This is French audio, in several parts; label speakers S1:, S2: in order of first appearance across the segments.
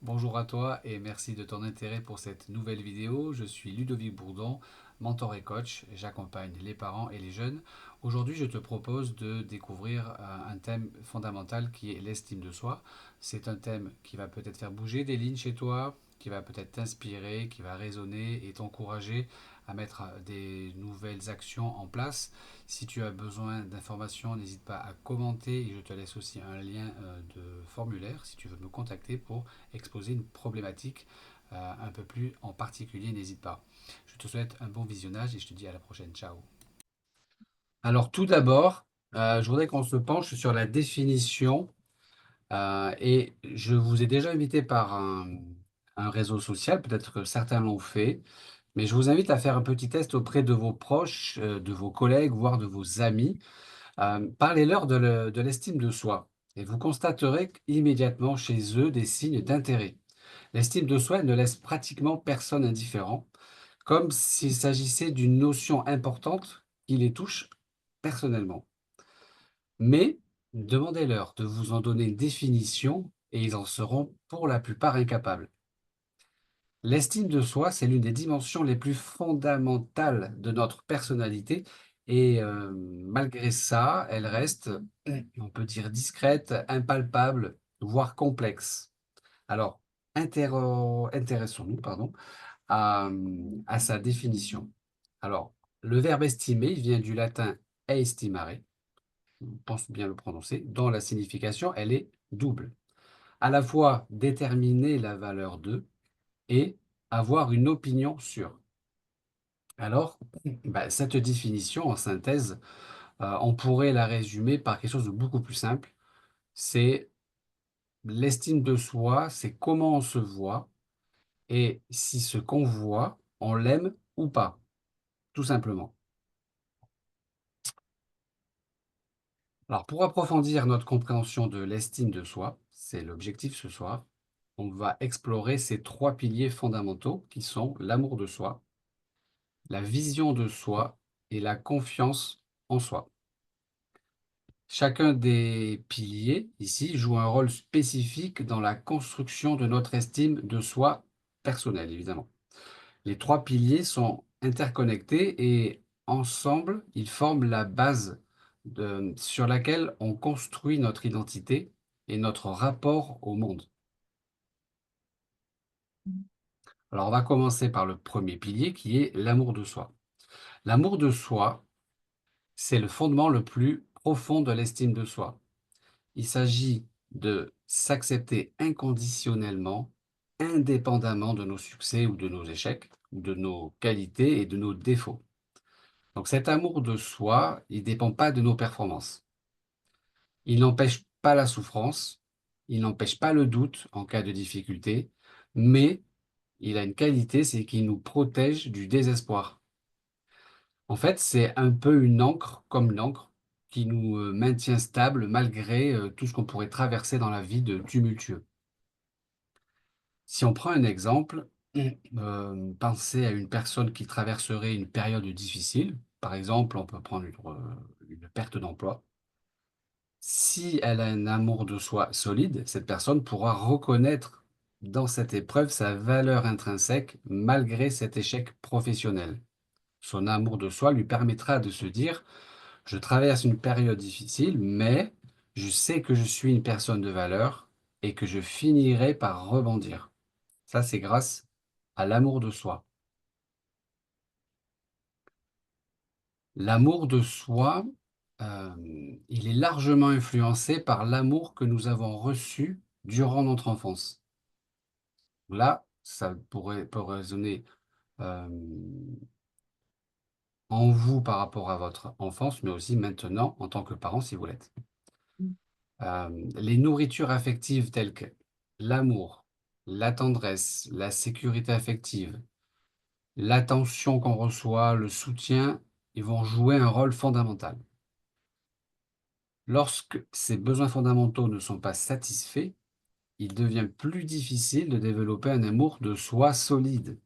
S1: Bonjour à toi et merci de ton intérêt pour cette nouvelle vidéo. Je suis Ludovic Bourdon, mentor et coach. J'accompagne les parents et les jeunes. Aujourd'hui, je te propose de découvrir un thème fondamental qui est l'estime de soi. C'est un thème qui va peut-être faire bouger des lignes chez toi, qui va peut-être t'inspirer, qui va résonner et t'encourager à mettre des nouvelles actions en place. Si tu as besoin d'informations, n'hésite pas à commenter et je te laisse aussi un lien de formulaire si tu veux me contacter pour exposer une problématique un peu plus en particulier, n'hésite pas. Je te souhaite un bon visionnage et je te dis à la prochaine. Ciao. Alors tout d'abord, je voudrais qu'on se penche sur la définition et je vous ai déjà invité par un réseau social, peut-être que certains l'ont fait, mais je vous invite à faire un petit test auprès de vos proches, de vos collègues, voire de vos amis. Parlez-leur de l'estime de soi et vous constaterez immédiatement chez eux des signes d'intérêt. L'estime de soi ne laisse pratiquement personne indifférent, comme s'il s'agissait d'une notion importante qui les touche personnellement. Mais demandez-leur de vous en donner une définition et ils en seront pour la plupart incapables. L'estime de soi, c'est l'une des dimensions les plus fondamentales de notre personnalité et malgré ça, elle reste, on peut dire, discrète, impalpable, voire complexe. Alors, intéressons-nous, pardon, à sa définition. Alors, le verbe estimer il vient du latin estimare, je pense bien le prononcer, dont la signification, elle est double. À la fois déterminer la valeur de et avoir une opinion sur. Alors, cette définition, en synthèse, on pourrait la résumer par quelque chose de beaucoup plus simple. C'est l'estime de soi, c'est comment on se voit et si ce qu'on voit, on l'aime ou pas, tout simplement. Alors, pour approfondir notre compréhension de l'estime de soi, c'est l'objectif ce soir, on va explorer ces trois piliers fondamentaux qui sont l'amour de soi, la vision de soi et la confiance en soi. Chacun des piliers ici joue un rôle spécifique dans la construction de notre estime de soi personnelle, évidemment. Les trois piliers sont interconnectés et ensemble, ils forment la base sur laquelle on construit notre identité et notre rapport au monde. Alors, on va commencer par le premier pilier qui est l'amour de soi. L'amour de soi, c'est le fondement le plus profond de l'estime de soi. Il s'agit de s'accepter inconditionnellement, indépendamment de nos succès ou de nos échecs, de nos qualités et de nos défauts. Donc cet amour de soi, il ne dépend pas de nos performances. Il n'empêche pas la souffrance, il n'empêche pas le doute en cas de difficulté, mais il a une qualité, c'est qu'il nous protège du désespoir. En fait, c'est un peu une encre, comme l'encre, qui nous maintient stable malgré tout ce qu'on pourrait traverser dans la vie de tumultueux. Si on prend un exemple, pensez à une personne qui traverserait une période difficile. Par exemple, on peut prendre une perte d'emploi. Si elle a un amour de soi solide, cette personne pourra reconnaître dans cette épreuve sa valeur intrinsèque malgré cet échec professionnel. Son amour de soi lui permettra de se dire: je traverse une période difficile, mais je sais que je suis une personne de valeur et que je finirai par rebondir. Ça, c'est grâce à l'amour de soi. L'amour de soi, il est largement influencé par l'amour que nous avons reçu durant notre enfance. Là, ça peut résonner en vous par rapport à votre enfance, mais aussi maintenant en tant que parent si vous l'êtes. Les nourritures affectives telles que l'amour, la tendresse, la sécurité affective, l'attention qu'on reçoit, le soutien, ils vont jouer un rôle fondamental. Lorsque ces besoins fondamentaux ne sont pas satisfaits, il devient plus difficile de développer un amour de soi solide.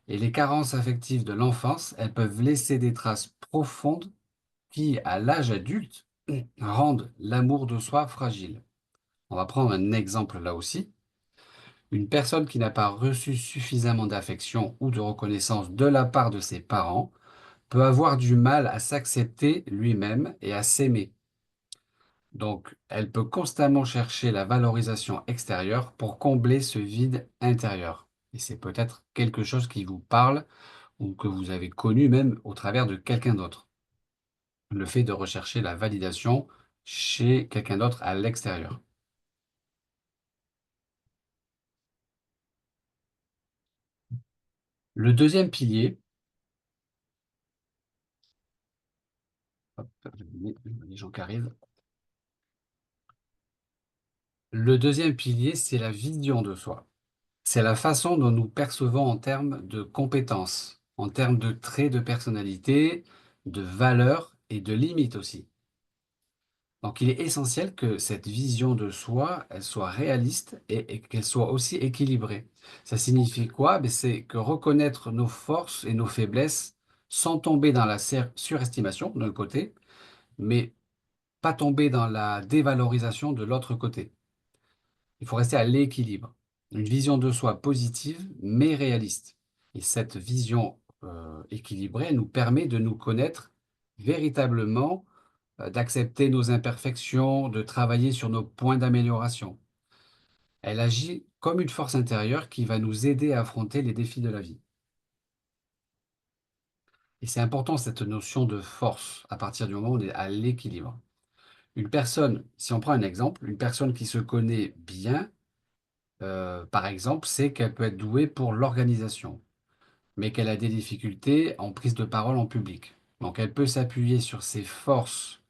S1: Et les carences affectives de l'enfance, elles peuvent laisser des traces profondes qui, à l'âge adulte, rendent l'amour de soi fragile. On va prendre un exemple là aussi. Une personne qui n'a pas reçu suffisamment d'affection ou de reconnaissance de la part de ses parents peut avoir du mal à s'accepter lui-même et à s'aimer. Donc, elle peut constamment chercher la valorisation extérieure pour combler ce vide intérieur. Et c'est peut-être quelque chose qui vous parle ou que vous avez connu même au travers de quelqu'un d'autre. Le fait de rechercher la validation chez quelqu'un d'autre à l'extérieur. Le deuxième pilier, hop, les gens qui arrivent. Le deuxième pilier, c'est la vision de soi. C'est la façon dont nous percevons en termes de compétences, en termes de traits de personnalité, de valeurs et de limites aussi. Donc il est essentiel que cette vision de soi, elle soit réaliste et qu'elle soit aussi équilibrée. Ça signifie quoi? Ben, c'est que reconnaître nos forces et nos faiblesses sans tomber dans la surestimation d'un côté, mais pas tomber dans la dévalorisation de l'autre côté. Il faut rester à l'équilibre. Une vision de soi positive, mais réaliste. Et cette vision équilibrée nous permet de nous connaître véritablement, d'accepter nos imperfections, de travailler sur nos points d'amélioration. Elle agit comme une force intérieure qui va nous aider à affronter les défis de la vie. Et c'est important cette notion de force à partir du moment où on est à l'équilibre. Une personne, si on prend un exemple, une personne qui se connaît bien, par exemple, c'est qu'elle peut être douée pour l'organisation, mais qu'elle a des difficultés en prise de parole en public. Donc elle peut s'appuyer sur ses forces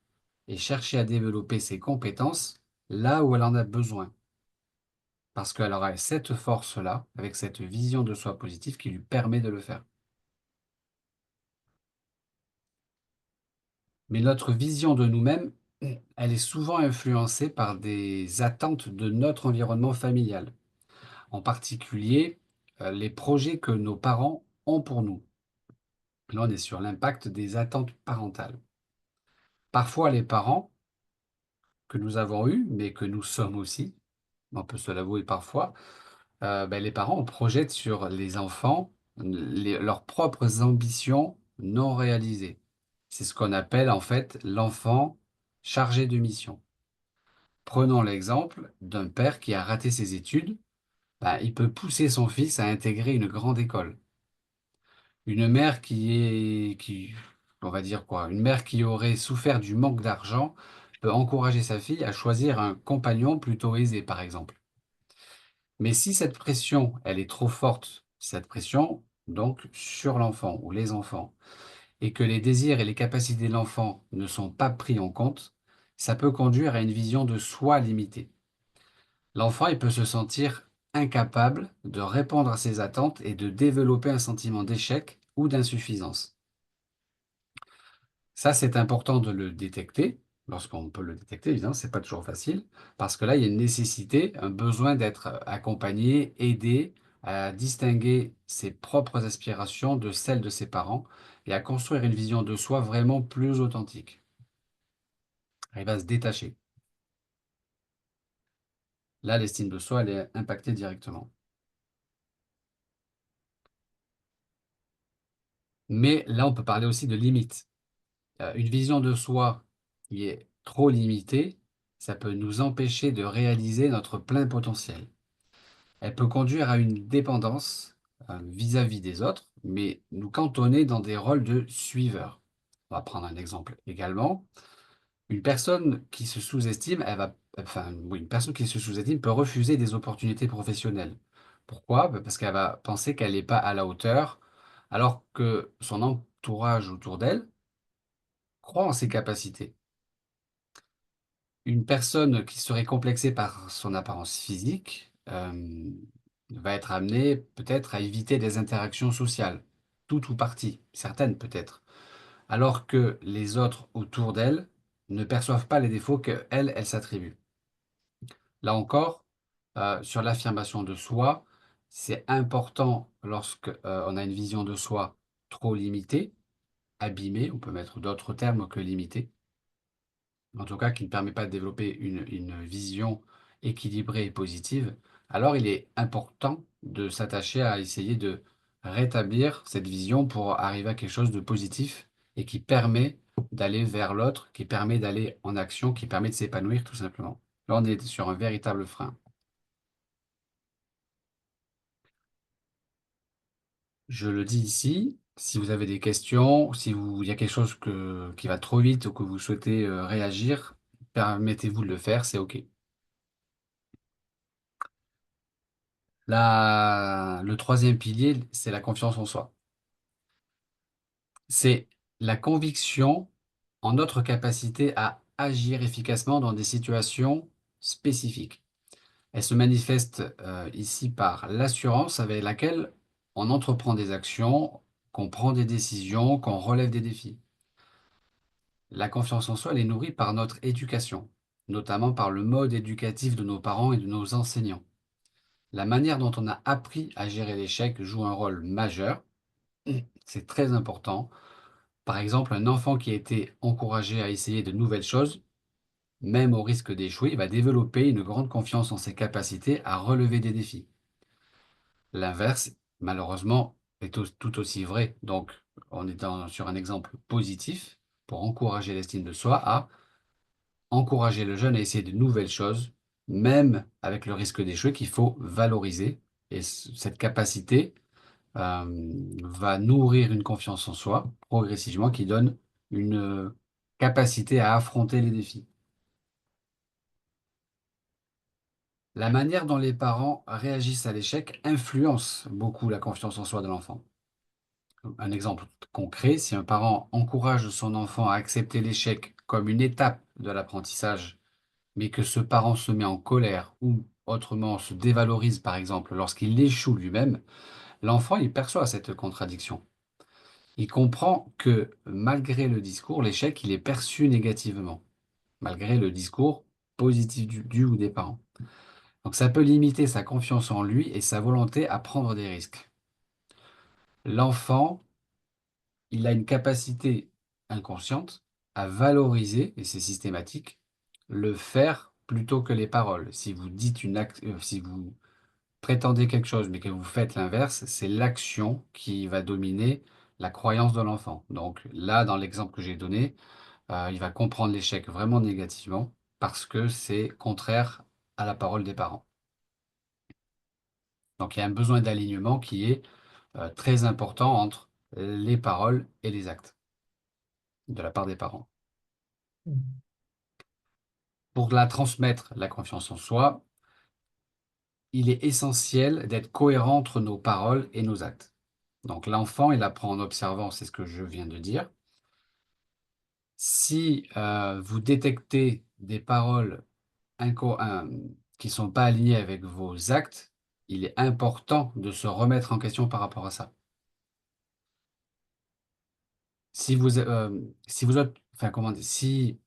S1: et chercher à développer ses compétences là où elle en a besoin, parce qu'elle aura cette force-là, avec cette vision de soi positive qui lui permet de le faire. Mais notre vision de nous-mêmes, elle est souvent influencée par des attentes de notre environnement familial, en particulier les projets que nos parents ont pour nous. Là, on est sur l'impact des attentes parentales. Parfois, les parents que nous avons eus, mais que nous sommes aussi, on peut se l'avouer parfois, ben, les parents on projette sur les enfants leurs propres ambitions non réalisées. C'est ce qu'on appelle en fait l'enfant chargé de mission. Prenons l'exemple d'un père qui a raté ses études. Ben, il peut pousser son fils à intégrer une grande école. Une mère on va dire quoi, une mère qui aurait souffert du manque d'argent peut encourager sa fille à choisir un compagnon plutôt aisé, par exemple. Mais si cette pression, elle est trop forte, cette pression, donc, sur l'enfant ou les enfants, et que les désirs et les capacités de l'enfant ne sont pas pris en compte, ça peut conduire à une vision de soi limitée. L'enfant, il peut se sentir incapable de répondre à ses attentes et de développer un sentiment d'échec ou d'insuffisance. Ça, c'est important de le détecter. Lorsqu'on peut le détecter, évidemment, c'est pas toujours facile, parce que là, il y a une nécessité, un besoin d'être accompagné, aidé à distinguer ses propres aspirations de celles de ses parents et à construire une vision de soi vraiment plus authentique. Il va se détacher. Là, l'estime de soi, elle est impactée directement. Mais là, on peut parler aussi de limites. Une vision de soi qui est trop limitée, ça peut nous empêcher de réaliser notre plein potentiel. Elle peut conduire à une dépendance vis-à-vis des autres, mais nous cantonner dans des rôles de suiveurs. On va prendre un exemple également. Une personne qui se sous-estime, enfin, oui, une personne qui se sous-estime peut refuser des opportunités professionnelles. Pourquoi? Parce qu'elle va penser qu'elle n'est pas à la hauteur, alors que son entourage autour d'elle croit en ses capacités. Une personne qui serait complexée par son apparence physique, va être amenée peut-être à éviter des interactions sociales, toutes ou partie, certaines peut-être, alors que les autres autour d'elle ne perçoivent pas les défauts qu'elle, elle s'attribue. Là encore, sur l'affirmation de soi, c'est important lorsque, on a une vision de soi trop limitée, abîmée, on peut mettre d'autres termes que limitée, en tout cas qui ne permet pas de développer une vision équilibrée et positive, alors il est important de s'attacher à essayer de rétablir cette vision pour arriver à quelque chose de positif et qui permet d'aller vers l'autre, qui permet d'aller en action, qui permet de s'épanouir tout simplement. Là, on est sur un véritable frein. Je le dis ici, si vous avez des questions, si il y a quelque chose qui va trop vite ou que vous souhaitez réagir, permettez-vous de le faire, c'est OK. Le troisième pilier, c'est la confiance en soi. C'est la conviction en notre capacité à agir efficacement dans des situations spécifiques. Elle se manifeste ici par l'assurance avec laquelle on entreprend des actions, qu'on prend des décisions, qu'on relève des défis. La confiance en soi, elle est nourrie par notre éducation, notamment par le mode éducatif de nos parents et de nos enseignants. La manière dont on a appris à gérer l'échec joue un rôle majeur. C'est très important. Par exemple, un enfant qui a été encouragé à essayer de nouvelles choses, même au risque d'échouer, il va développer une grande confiance en ses capacités à relever des défis. L'inverse, malheureusement, est tout aussi vrai. Donc, on est sur un exemple positif pour encourager l'estime de soi à encourager le jeune à essayer de nouvelles choses, même avec le risque d'échouer qu'il faut valoriser. Et cette capacité va nourrir une confiance en soi progressivement qui donne une capacité à affronter les défis. La manière dont les parents réagissent à l'échec influence beaucoup la confiance en soi de l'enfant. Un exemple concret, si un parent encourage son enfant à accepter l'échec comme une étape de l'apprentissage, mais que ce parent se met en colère ou autrement se dévalorise par exemple lorsqu'il échoue lui-même, l'enfant il perçoit cette contradiction. Il comprend que malgré le discours, l'échec il est perçu négativement, malgré le discours positif du ou des parents. Donc ça peut limiter sa confiance en lui et sa volonté à prendre des risques. L'enfant, il a une capacité inconsciente à valoriser, et c'est systématique, le faire plutôt que les paroles. Si vous dites si vous prétendez quelque chose mais que vous faites l'inverse, c'est l'action qui va dominer la croyance de l'enfant. Donc là, dans l'exemple que j'ai donné, il va comprendre l'échec vraiment négativement parce que c'est contraire à la parole des parents. Donc il y a un besoin d'alignement qui est très important entre les paroles et les actes de la part des parents. Pour la transmettre, la confiance en soi, il est essentiel d'être cohérent entre nos paroles et nos actes. Donc l'enfant, il apprend en observant, c'est ce que je viens de dire. Si vous détectez des paroles qui ne sont pas alignées avec vos actes, il est important de se remettre en question par rapport à ça. Si vous êtes, enfin comment dire, si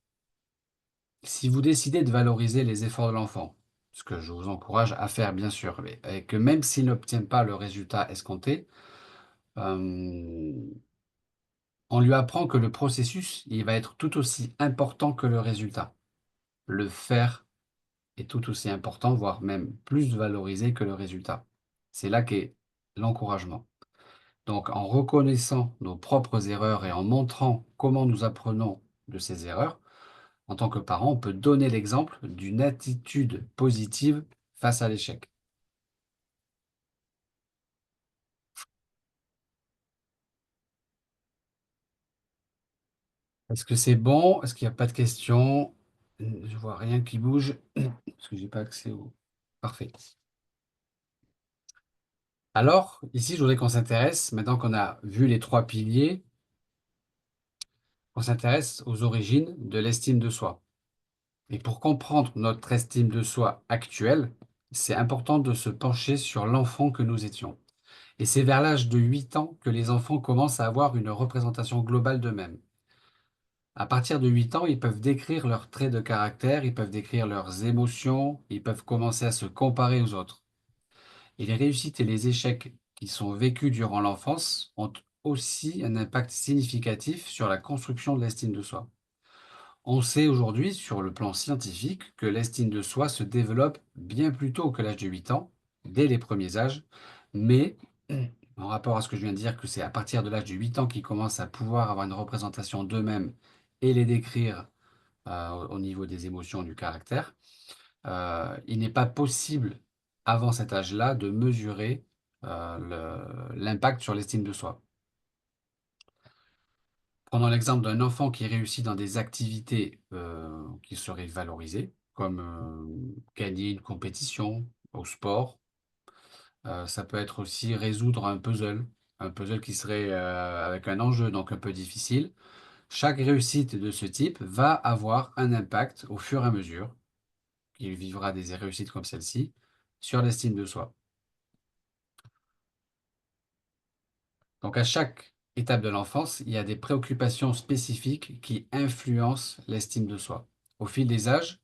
S1: vous décidez de valoriser les efforts de l'enfant, ce que je vous encourage à faire bien sûr, mais et que même s'il n'obtient pas le résultat escompté, euh, on lui apprend que le processus, il va être tout aussi important que le résultat. Le faire est tout aussi important, voire même plus valorisé que le résultat. C'est là qu'est l'encouragement. Donc, en reconnaissant nos propres erreurs et en montrant comment nous apprenons de ces erreurs, en tant que parent, on peut donner l'exemple d'une attitude positive face à l'échec. Est-ce que c'est bon? Est-ce qu'il n'y a pas de questions? Je vois rien qui bouge parce que j'ai pas accès au... Parfait. Alors, ici, je voudrais qu'on s'intéresse, maintenant qu'on a vu les trois piliers, on s'intéresse aux origines de l'estime de soi. Et pour comprendre notre estime de soi actuelle, c'est important de se pencher sur l'enfant que nous étions. Et c'est vers l'âge de 8 ans que les enfants commencent à avoir une représentation globale d'eux-mêmes. À partir de 8 ans, ils peuvent décrire leurs traits de caractère, ils peuvent décrire leurs émotions, ils peuvent commencer à se comparer aux autres. Et les réussites et les échecs qui sont vécus durant l'enfance ont aussi un impact significatif sur la construction de l'estime de soi. On sait aujourd'hui, sur le plan scientifique, que l'estime de soi se développe bien plus tôt que l'âge de 8 ans, dès les premiers âges, mais en rapport à ce que je viens de dire, que c'est à partir de l'âge de 8 ans qu'ils commencent à pouvoir avoir une représentation d'eux-mêmes et les décrire au niveau des émotions, du caractère, il n'est pas possible, avant cet âge-là, de mesurer l'impact sur l'estime de soi. Prenons l'exemple d'un enfant qui réussit dans des activités qui seraient valorisées, comme gagner une compétition au sport. Ça peut être aussi résoudre un puzzle qui serait avec un enjeu donc un peu difficile. Chaque réussite de ce type va avoir un impact au fur et à mesure qu'il vivra des réussites comme celle-ci sur l'estime de soi. Donc à chaque étape de l'enfance, il y a des préoccupations spécifiques qui influencent l'estime de soi. Au fil des âges,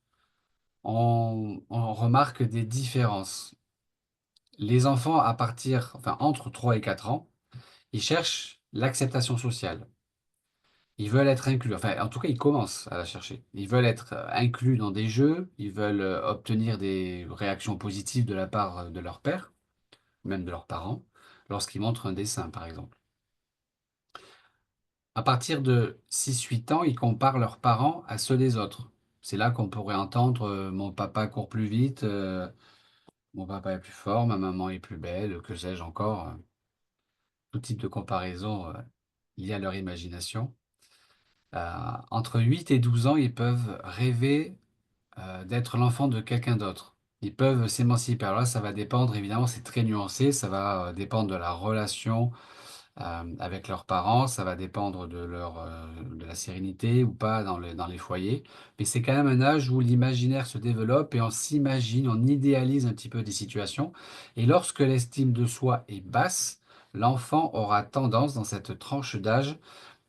S1: on remarque des différences. Les enfants, entre 3 et 4 ans, ils cherchent l'acceptation sociale. Ils veulent être inclus, enfin, en tout cas, ils commencent à la chercher. Ils veulent être inclus dans des jeux, ils veulent obtenir des réactions positives de la part de leur père, même de leurs parents, lorsqu'ils montrent un dessin, par exemple. À partir de 6-8 ans, ils comparent leurs parents à ceux des autres. C'est là qu'on pourrait entendre mon papa court plus vite, mon papa est plus fort, ma maman est plus belle, que sais-je encore. Tout type de comparaison liée à leur imagination. Entre 8 et 12 ans, ils peuvent rêver d'être l'enfant de quelqu'un d'autre. Ils peuvent s'émanciper. Alors là, ça va dépendre, évidemment, c'est très nuancé, ça va dépendre de la relation avec leurs parents, ça va dépendre de la sérénité ou pas dans les foyers. Mais c'est quand même un âge où l'imaginaire se développe et on s'imagine, on idéalise un petit peu des situations. Et lorsque l'estime de soi est basse, l'enfant aura tendance, dans cette tranche d'âge,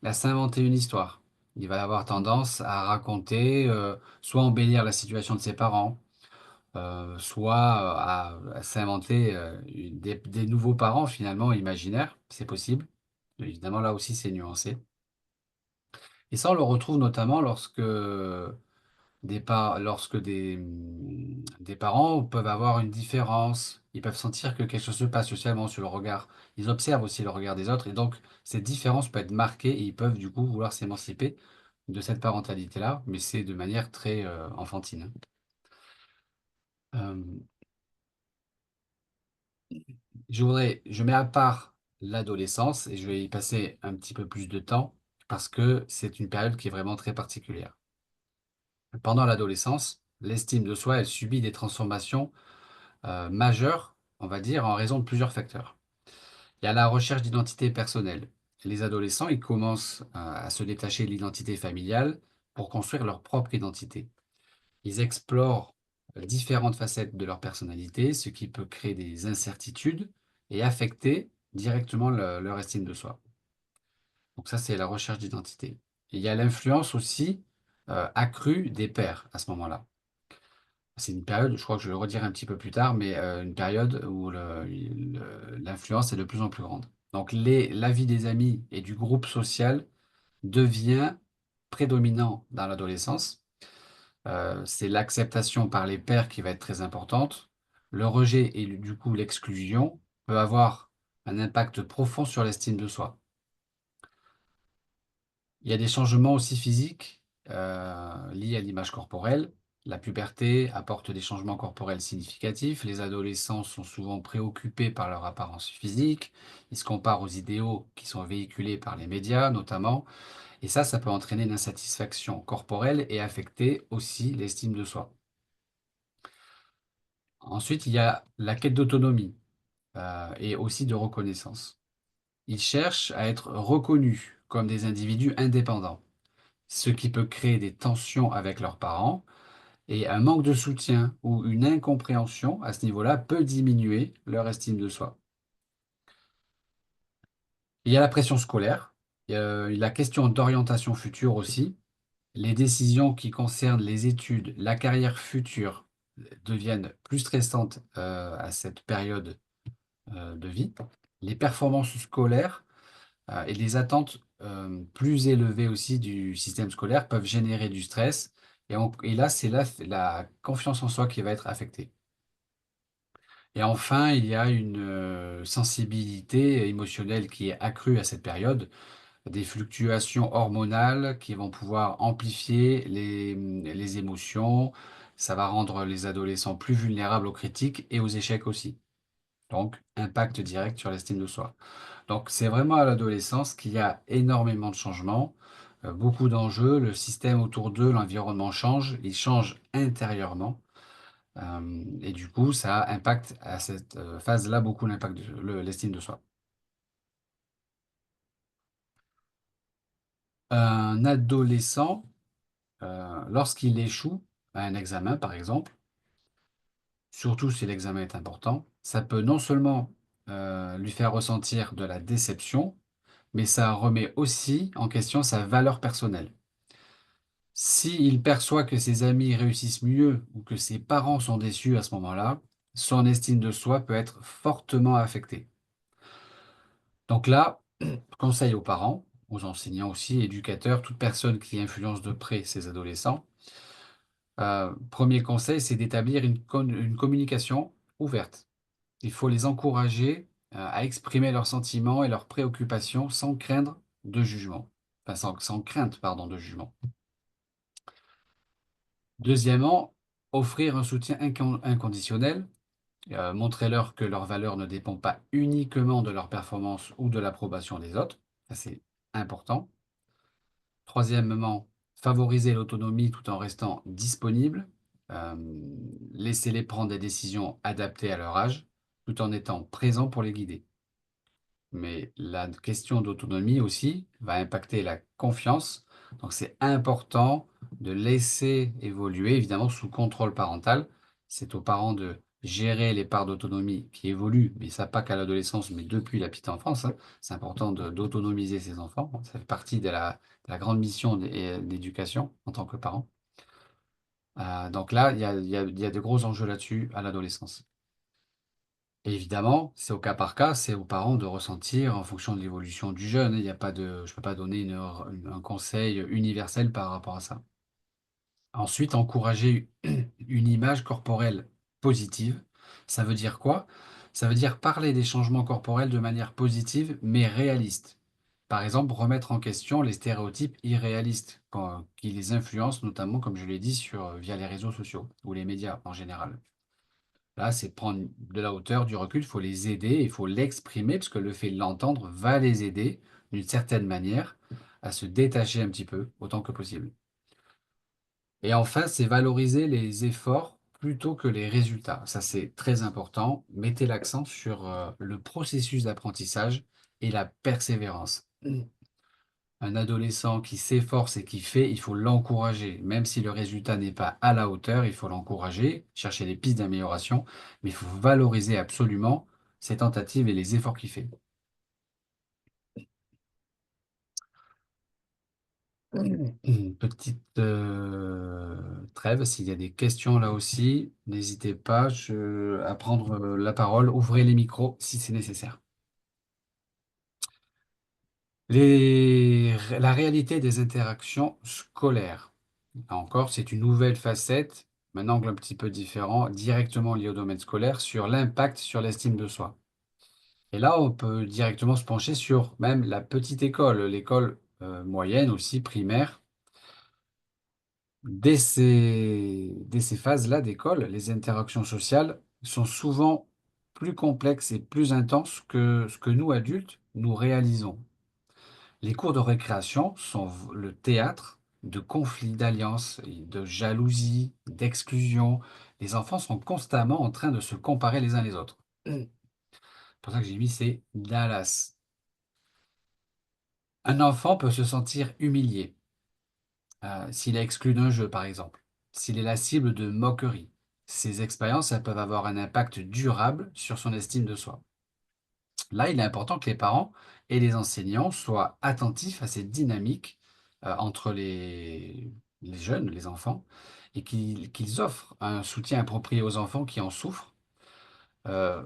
S1: à s'inventer une histoire. Il va avoir tendance à raconter, soit embellir la situation de ses parents, soit à s'inventer des nouveaux parents finalement imaginaires, c'est possible. Évidemment, là aussi, c'est nuancé. Et ça, on le retrouve notamment lorsque des parents peuvent avoir une différence, ils peuvent sentir que quelque chose se passe socialement sur le regard. Ils observent aussi le regard des autres, et donc cette différence peut être marquée, et ils peuvent du coup vouloir s'émanciper de cette parentalité-là, mais c'est de manière très enfantine, hein. Euh, je mets à part l'adolescence et je vais y passer un petit peu plus de temps parce que c'est une période qui est vraiment très particulière. Pendant l'adolescence, l'estime de soi, elle subit des transformations majeures, on va dire, en raison de plusieurs facteurs. Il y a la recherche d'identité personnelle. Les adolescents, ils commencent à se détacher de l'identité familiale pour construire leur propre identité. Ils explorent différentes facettes de leur personnalité, ce qui peut créer des incertitudes et affecter directement leur estime de soi. Donc ça, c'est la recherche d'identité. Et il y a l'influence aussi accrue des pairs à ce moment-là. C'est une période, je crois que je vais le redire un petit peu plus tard, mais une période où l'influence est de plus en plus grande. Donc l'avis des amis et du groupe social devient prédominant dans l'adolescence. C'est l'acceptation par les pairs qui va être très importante. Le rejet et du coup l'exclusion peut avoir un impact profond sur l'estime de soi. Il y a des changements aussi physiques liés à l'image corporelle. La puberté apporte des changements corporels significatifs. Les adolescents sont souvent préoccupés par leur apparence physique. Ils se comparent aux idéaux qui sont véhiculés par les médias notamment. Et ça peut entraîner une insatisfaction corporelle et affecter aussi l'estime de soi. Ensuite, il y a la quête d'autonomie et aussi de reconnaissance. Ils cherchent à être reconnus comme des individus indépendants, ce qui peut créer des tensions avec leurs parents et un manque de soutien ou une incompréhension à ce niveau-là peut diminuer leur estime de soi. Il y a la pression scolaire, la question d'orientation future aussi. Les décisions qui concernent les études, la carrière future deviennent plus stressantes à cette période de vie. Les performances scolaires et les attentes plus élevées aussi du système scolaire peuvent générer du stress. Et là, c'est la confiance en soi qui va être affectée. Et enfin, il y a une sensibilité émotionnelle qui est accrue à cette période, des fluctuations hormonales qui vont pouvoir amplifier les émotions. Ça va rendre les adolescents plus vulnérables aux critiques et aux échecs aussi. Donc, impact direct sur l'estime de soi. Donc, c'est vraiment à l'adolescence qu'il y a énormément de changements, beaucoup d'enjeux. Le système autour d'eux, l'environnement change, il change intérieurement. Et du coup, ça impacte à cette phase-là beaucoup l'estime de soi. Un adolescent, lorsqu'il échoue à un examen, par exemple, surtout si l'examen est important, ça peut non seulement lui faire ressentir de la déception, mais ça remet aussi en question sa valeur personnelle. S'il perçoit que ses amis réussissent mieux ou que ses parents sont déçus à ce moment-là, son estime de soi peut être fortement affectée. Donc là, conseil aux parents, aux enseignants aussi, éducateurs, toute personne qui influence de près ces adolescents. Premier conseil, c'est d'établir une communication ouverte. Il faut les encourager à exprimer leurs sentiments et leurs préoccupations sans craindre de jugement. Enfin, sans crainte, pardon, de jugement. Deuxièmement, offrir un soutien inconditionnel. Montrez-leur que leur valeur ne dépend pas uniquement de leur performance ou de l'approbation des autres. Ça, c'est important. Troisièmement, favoriser l'autonomie tout en restant disponible. Euh, Laissez-les prendre des décisions adaptées à leur âge, tout en étant présent pour les guider. Mais la question d'autonomie aussi va impacter la confiance. Donc c'est important de laisser évoluer, évidemment sous contrôle parental. C'est aux parents de gérer les parts d'autonomie qui évoluent, mais ça pas qu'à l'adolescence, mais depuis la petite enfance, hein. C'est important d'autonomiser ses enfants. Ça fait partie de la grande mission d'éducation en tant que parent. Donc là, il y a de gros enjeux là-dessus à l'adolescence. Et évidemment, c'est au cas par cas, c'est aux parents de ressentir en fonction de l'évolution du jeune. Il y a pas de, je ne peux pas donner un conseil universel par rapport à ça. Ensuite, encourager une image corporelle positive. Ça veut dire quoi? Ça veut dire parler des changements corporels de manière positive, mais réaliste. Par exemple, remettre en question les stéréotypes irréalistes qui les influencent, notamment, comme je l'ai dit, via les réseaux sociaux ou les médias en général. Là, c'est prendre de la hauteur, du recul, il faut les aider, il faut l'exprimer, parce que le fait de l'entendre va les aider, d'une certaine manière, à se détacher un petit peu, autant que possible. Et enfin, c'est valoriser les efforts plutôt que les résultats. Ça, c'est très important. Mettez l'accent sur le processus d'apprentissage et la persévérance. Un adolescent qui s'efforce et qui fait, il faut l'encourager. Même si le résultat n'est pas à la hauteur, il faut l'encourager, chercher des pistes d'amélioration, mais il faut valoriser absolument ses tentatives et les efforts qu'il fait. Une petite trêve, s'il y a des questions là aussi, n'hésitez pas à prendre la parole, ouvrez les micros si c'est nécessaire. La réalité des interactions scolaires. Là encore, c'est une nouvelle facette, un angle un petit peu différent, directement lié au domaine scolaire, sur l'impact sur l'estime de soi. Et là, on peut directement se pencher sur même la petite école, l'école moyenne aussi, primaire. Dès ces phases-là d'école, les interactions sociales sont souvent plus complexes et plus intenses que ce que nous, adultes, nous réalisons. Les cours de récréation sont le théâtre de conflits, d'alliances, de jalousie, d'exclusion. Les enfants sont constamment en train de se comparer les uns les autres. C'est pour ça que j'ai mis c'est Dallas. Un enfant peut se sentir humilié s'il est exclu d'un jeu, par exemple, s'il est la cible de moqueries. Ces expériences, elles peuvent avoir un impact durable sur son estime de soi. Là, il est important que les parents et les enseignants soient attentifs à cette dynamique entre les jeunes, les enfants, et qu'ils offrent un soutien approprié aux enfants qui en souffrent, euh,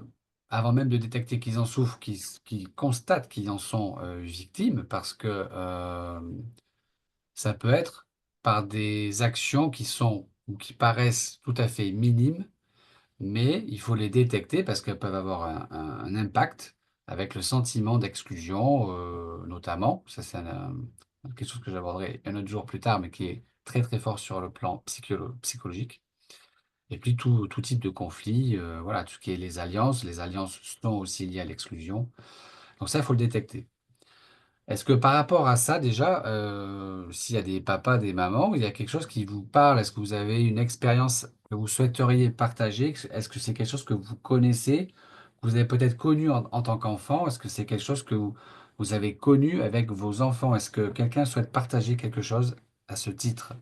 S1: avant même de détecter qu'ils en souffrent, qu'ils constatent qu'ils en sont victimes, parce que ça peut être par des actions qui sont ou qui paraissent tout à fait minimes, mais il faut les détecter parce qu'elles peuvent avoir un impact avec le sentiment d'exclusion, notamment. Ça, c'est quelque chose que j'aborderai un autre jour plus tard, mais qui est très, très fort sur le plan psychologique. Et puis tout type de conflit, voilà, tout ce qui est les alliances sont aussi liées à l'exclusion. Donc ça, il faut le détecter. Est-ce que par rapport à ça déjà, s'il y a des papas, des mamans, il y a quelque chose qui vous parle? Est-ce que vous avez une expérience que vous souhaiteriez partager? Est-ce que c'est quelque chose que vous connaissez, que vous avez peut-être connu en tant qu'enfant? Est-ce que c'est quelque chose que vous avez connu avec vos enfants? Est-ce que quelqu'un souhaite partager quelque chose à ce titre?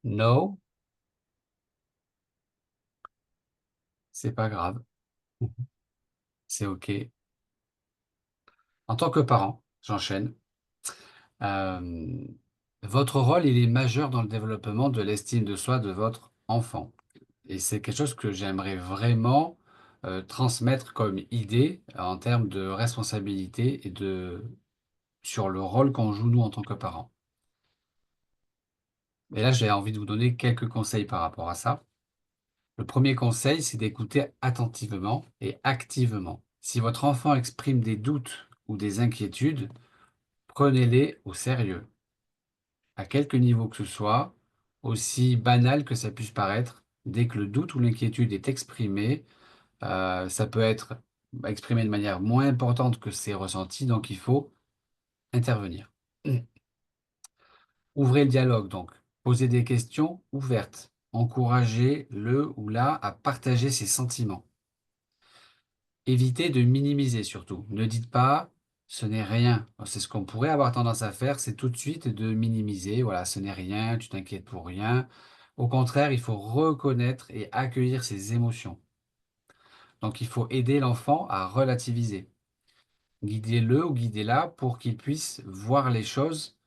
S1: No? C'est pas grave, c'est OK. En tant que parent, j'enchaîne. Hem, Votre rôle, il est majeur dans le développement de l'estime de soi de votre enfant et c'est quelque chose que j'aimerais vraiment, transmettre comme idée en termes de responsabilité et sur le rôle qu'on joue nous en tant que parents. Et là, j'ai envie de vous donner quelques conseils par rapport à ça. Le premier conseil, c'est d'écouter attentivement et activement. Si votre enfant exprime des doutes ou des inquiétudes, prenez-les au sérieux. À quelque niveau que ce soit, aussi banal que ça puisse paraître, dès que le doute ou l'inquiétude est exprimé, ça peut être exprimé de manière moins importante que c'est ressenti, donc il faut intervenir. Ouvrez le dialogue donc, posez des questions ouvertes, encouragez le ou la à partager ses sentiments. Évitez de minimiser surtout. Ne dites pas: «Ce n'est rien». C'est ce qu'on pourrait avoir tendance à faire, c'est tout de suite de minimiser. Voilà, «Ce n'est rien, tu t'inquiètes pour rien». Au contraire, il faut reconnaître et accueillir ses émotions. Donc il faut aider l'enfant à relativiser. Guidez-le ou guidez-la pour qu'il puisse voir les choses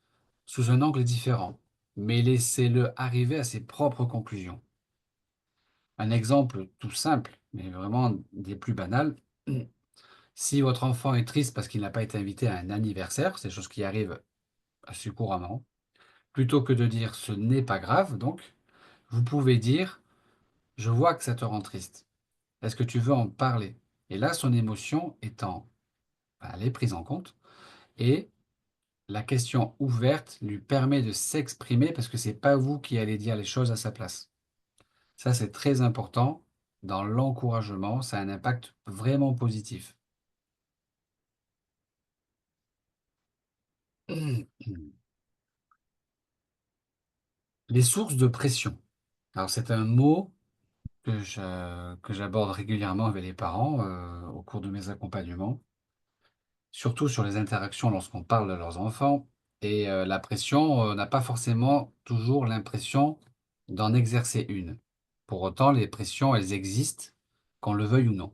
S1: sous un angle différent, mais laissez-le arriver à ses propres conclusions. Un exemple tout simple, mais vraiment des plus banals. Si votre enfant est triste parce qu'il n'a pas été invité à un anniversaire, c'est des choses qui arrivent assez couramment, plutôt que de dire ce n'est pas grave, donc, vous pouvez dire je vois que ça te rend triste. Est-ce que tu veux en parler? Et là, son émotion étant, bah, elle est prise en compte et la question ouverte lui permet de s'exprimer parce que c'est pas vous qui allez dire les choses à sa place. Ça, c'est très important dans l'encouragement, ça a un impact vraiment positif. Les sources de pression. Alors c'est un mot que j'aborde régulièrement avec les parents, au cours de mes accompagnements, surtout sur les interactions lorsqu'on parle de leurs enfants et la pression, on n'a pas forcément toujours l'impression d'en exercer une. Pour autant, les pressions, elles existent, qu'on le veuille ou non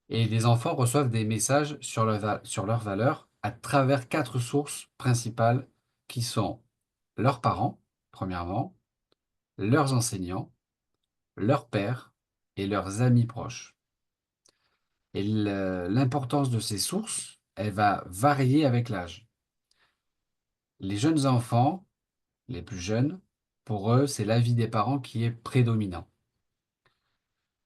S1: et les enfants reçoivent des messages sur leurs valeurs à travers 4 sources principales qui sont leurs parents, premièrement, leurs enseignants, leurs pères et leurs amis proches. Et l'importance de ces sources, elle va varier avec l'âge. Les jeunes enfants, les plus jeunes, pour eux, c'est l'avis des parents qui est prédominant.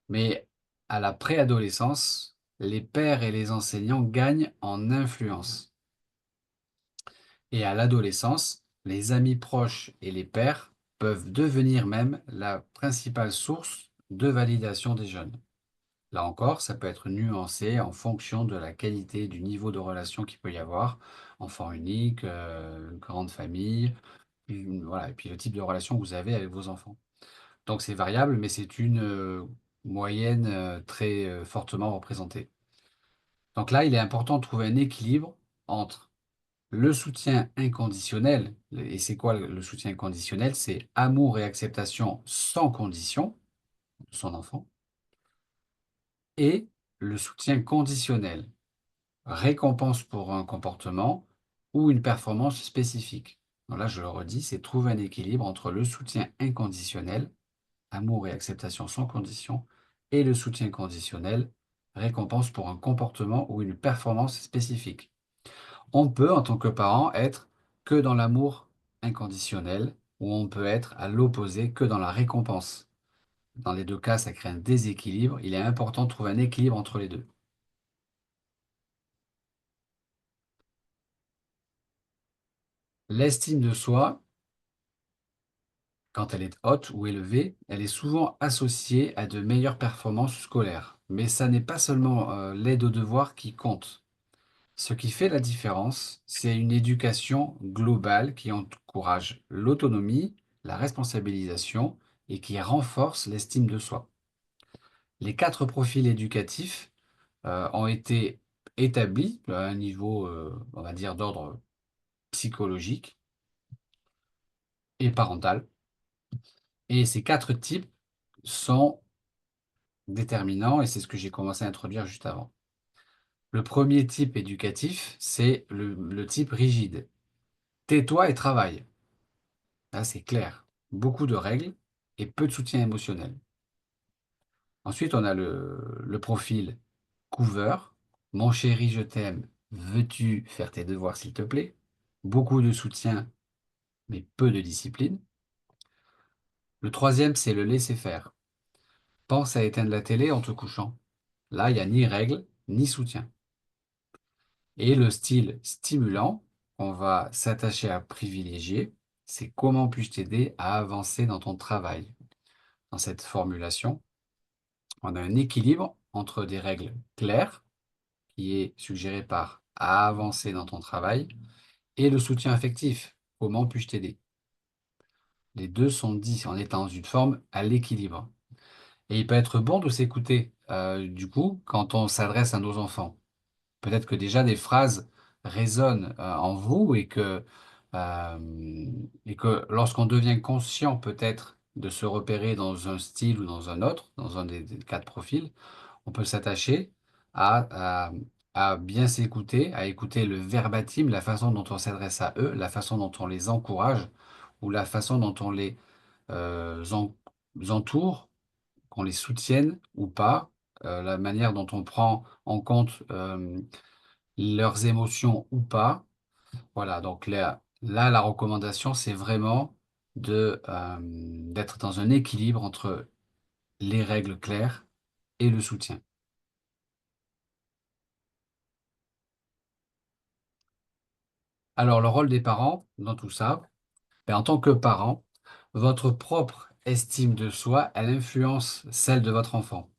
S1: Mais à la préadolescence, les pères et les enseignants gagnent en influence. Et à l'adolescence, les amis proches et les pères peuvent devenir même la principale source de validation des jeunes. Là encore, ça peut être nuancé en fonction de la qualité, du niveau de relation qu'il peut y avoir. Enfant unique, grande famille, voilà, et puis le type de relation que vous avez avec vos enfants. Donc c'est variable, mais c'est une moyenne très fortement représentée. Donc là, il est important de trouver un équilibre entre le soutien inconditionnel, et c'est quoi le soutien inconditionnel? C'est amour et acceptation sans condition de son enfant, et le soutien conditionnel. Récompense pour un comportement ou une performance spécifique. Donc là, je le redis, c'est trouver un équilibre entre le soutien inconditionnel, amour et acceptation sans condition, et le soutien conditionnel, récompense pour un comportement ou une performance spécifique. On peut, en tant que parent, être que dans l'amour inconditionnel ou on peut être à l'opposé que dans la récompense. Dans les deux cas, ça crée un déséquilibre. Il est important de trouver un équilibre entre les deux. L'estime de soi, quand elle est haute ou élevée, elle est souvent associée à de meilleures performances scolaires. Mais ça n'est pas seulement l'aide aux devoirs qui compte. Ce qui fait la différence, c'est une éducation globale qui encourage l'autonomie, la responsabilisation et qui renforce l'estime de soi. Les quatre profils éducatifs ont été établis à un niveau, on va dire, d'ordre psychologique et parental. Et ces quatre types sont déterminants et c'est ce que j'ai commencé à introduire juste avant. Le premier type éducatif, c'est le type rigide. Tais-toi et travaille. Là, c'est clair. Beaucoup de règles et peu de soutien émotionnel. Ensuite, on a le profil couvreur. Mon chéri, je t'aime. Veux-tu faire tes devoirs, s'il te plaît? Beaucoup de soutien, mais peu de discipline. Le troisième, c'est le laisser-faire. Pense à éteindre la télé en te couchant. Là, il n'y a ni règle, ni soutien. Et le style stimulant, qu'on va s'attacher à privilégier, c'est comment puis-je t'aider à avancer dans ton travail. Dans cette formulation, on a un équilibre entre des règles claires, qui est suggéré par avancer dans ton travail, et le soutien affectif, comment puis-je t'aider. Les deux sont dits en étant dans une forme à l'équilibre. Et il peut être bon de s'écouter, du coup, quand on s'adresse à nos enfants. Peut-être que déjà des phrases résonnent en vous et que lorsqu'on devient conscient peut-être de se repérer dans un style ou dans un autre, dans un des quatre profils, on peut s'attacher à, à- à bien s'écouter, à écouter le verbatim, la façon dont on s'adresse à eux, la façon dont on les encourage ou la façon dont on les entoure, qu'on les soutienne ou pas, la manière dont on prend en compte leurs émotions ou pas. Voilà, donc là, la recommandation, c'est vraiment d'être dans un équilibre entre les règles claires et le soutien. Alors, le rôle des parents dans tout ça, ben, en tant que parent, votre propre estime de soi, elle influence celle de votre enfant.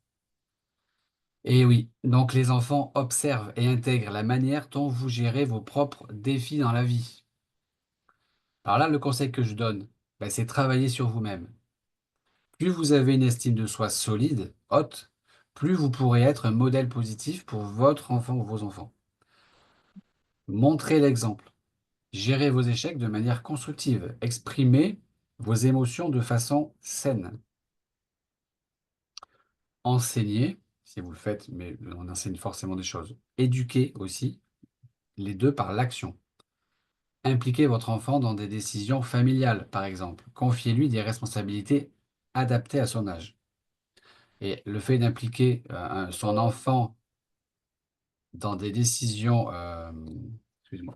S1: Et oui, donc les enfants observent et intègrent la manière dont vous gérez vos propres défis dans la vie. Alors là, le conseil que je donne, ben, c'est travailler sur vous-même. Plus vous avez une estime de soi solide, haute, plus vous pourrez être un modèle positif pour votre enfant ou vos enfants. Montrez l'exemple. Gérez vos échecs de manière constructive. Exprimez vos émotions de façon saine. Enseignez, si vous le faites, mais on enseigne forcément des choses. Éduquez aussi, les deux par l'action. Impliquez votre enfant dans des décisions familiales, par exemple. Confiez-lui des responsabilités adaptées à son âge. Et le fait d'impliquer son enfant dans des décisions, excuse-moi,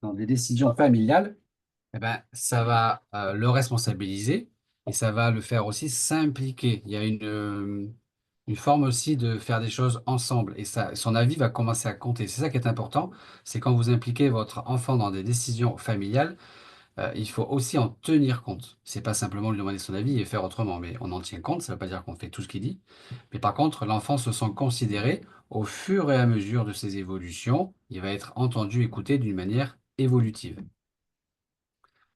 S1: dans des décisions familiales, eh ben, ça va le responsabiliser et ça va le faire aussi s'impliquer. Il y a une forme aussi de faire des choses ensemble et ça, son avis va commencer à compter. C'est ça qui est important, c'est quand vous impliquez votre enfant dans des décisions familiales, il faut aussi en tenir compte. C'est pas simplement lui demander son avis et faire autrement, mais on en tient compte. Ça ne veut pas dire qu'on fait tout ce qu'il dit. Mais par contre, l'enfant se sent considéré au fur et à mesure de ses évolutions. Il va être entendu, écouté d'une manière évolutive.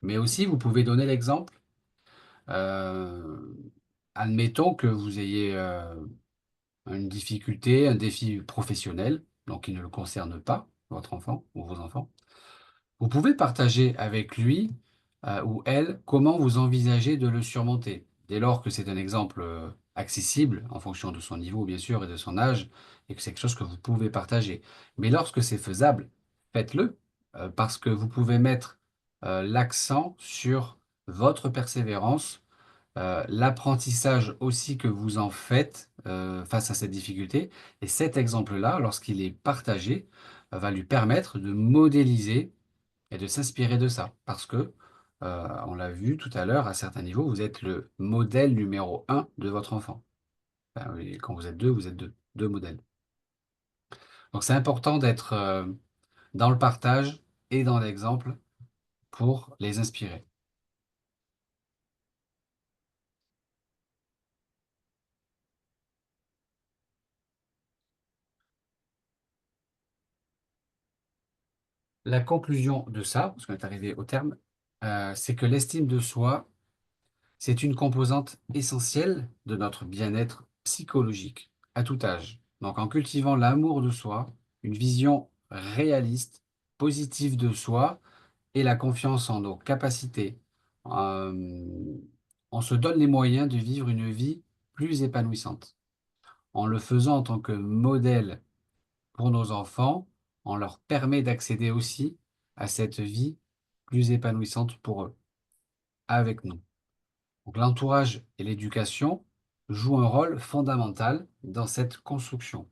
S1: Mais aussi, vous pouvez donner l'exemple. Euh, Admettons que vous ayez une difficulté, un défi professionnel, donc qui ne le concerne pas, votre enfant ou vos enfants. Vous pouvez partager avec lui ou elle comment vous envisagez de le surmonter, dès lors que c'est un exemple accessible en fonction de son niveau, bien sûr, et de son âge, et que c'est quelque chose que vous pouvez partager. Mais lorsque c'est faisable, faites-le, parce que vous pouvez mettre l'accent sur votre persévérance, l'apprentissage aussi que vous en faites face à cette difficulté. Et cet exemple-là, lorsqu'il est partagé, va lui permettre de modéliser et de s'inspirer de ça. Parce que, on l'a vu tout à l'heure, à certains niveaux, vous êtes le modèle numéro un de votre enfant. Enfin, oui, quand vous êtes deux modèles. Donc c'est important d'être dans le partage et dans l'exemple pour les inspirer. La conclusion de ça, parce qu'on est arrivé au terme, c'est que l'estime de soi, c'est une composante essentielle de notre bien-être psychologique à tout âge. Donc en cultivant l'amour de soi, une vision réaliste, positive de soi et la confiance en nos capacités, euh, on se donne les moyens de vivre une vie plus épanouissante. En le faisant en tant que modèle pour nos enfants, on leur permet d'accéder aussi à cette vie plus épanouissante pour eux, avec nous. Donc l'entourage et l'éducation jouent un rôle fondamental dans cette construction.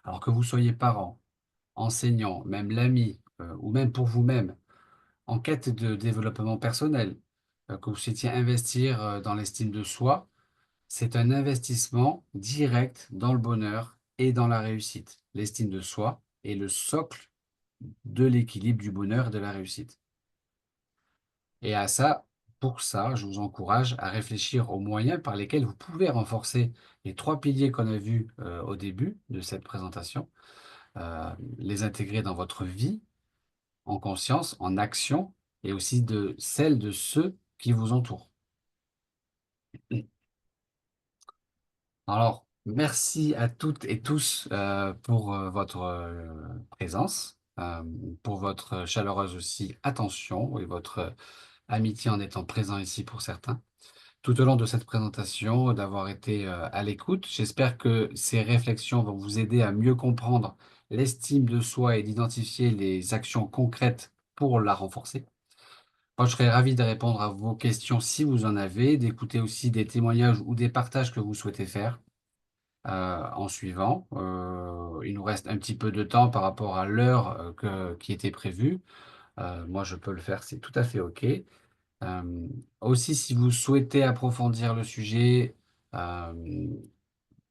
S1: Alors que vous soyez parent, enseignant, même l'ami, ou même pour vous-même, en quête de développement personnel, que vous souhaitiez investir dans l'estime de soi, c'est un investissement direct dans le bonheur et dans la réussite. L'estime de soi est le socle de l'équilibre du bonheur et de la réussite. Et à ça, pour ça, je vous encourage à réfléchir aux moyens par lesquels vous pouvez renforcer les trois piliers qu'on a vus au début de cette présentation, les intégrer dans votre vie en conscience, en action, et aussi de celle de ceux qui vous entourent. Alors, merci à toutes et tous pour votre présence, pour votre chaleureuse aussi attention et votre amitié en étant présent ici pour certains. Tout au long de cette présentation, d'avoir été à l'écoute. J'espère que ces réflexions vont vous aider à mieux comprendre l'estime de soi et d'identifier les actions concrètes pour la renforcer. Moi, je serais ravi de répondre à vos questions si vous en avez, d'écouter aussi des témoignages ou des partages que vous souhaitez faire en suivant. Il nous reste un petit peu de temps par rapport à l'heure qui était prévue. Moi, je peux le faire, c'est tout à fait OK. Aussi, si vous souhaitez approfondir le sujet, euh,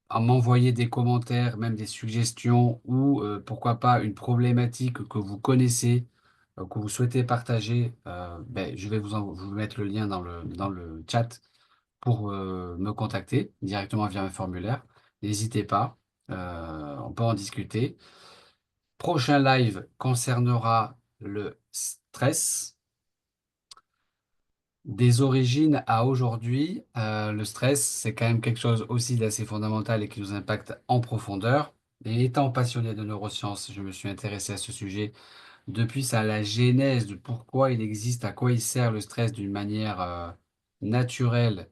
S1: à m'envoyer des commentaires, même des suggestions ou pourquoi pas une problématique que vous connaissez, que vous souhaitez partager, ben, je vais vous mettre le lien dans le chat pour me contacter directement via un formulaire. N'hésitez pas, on peut en discuter. Prochain live concernera le stress. Des origines à aujourd'hui, le stress, c'est quand même quelque chose aussi d'assez fondamental et qui nous impacte en profondeur. Et étant passionné de neurosciences, je me suis intéressé à ce sujet depuis la genèse de pourquoi il existe, à quoi il sert le stress d'une manière naturelle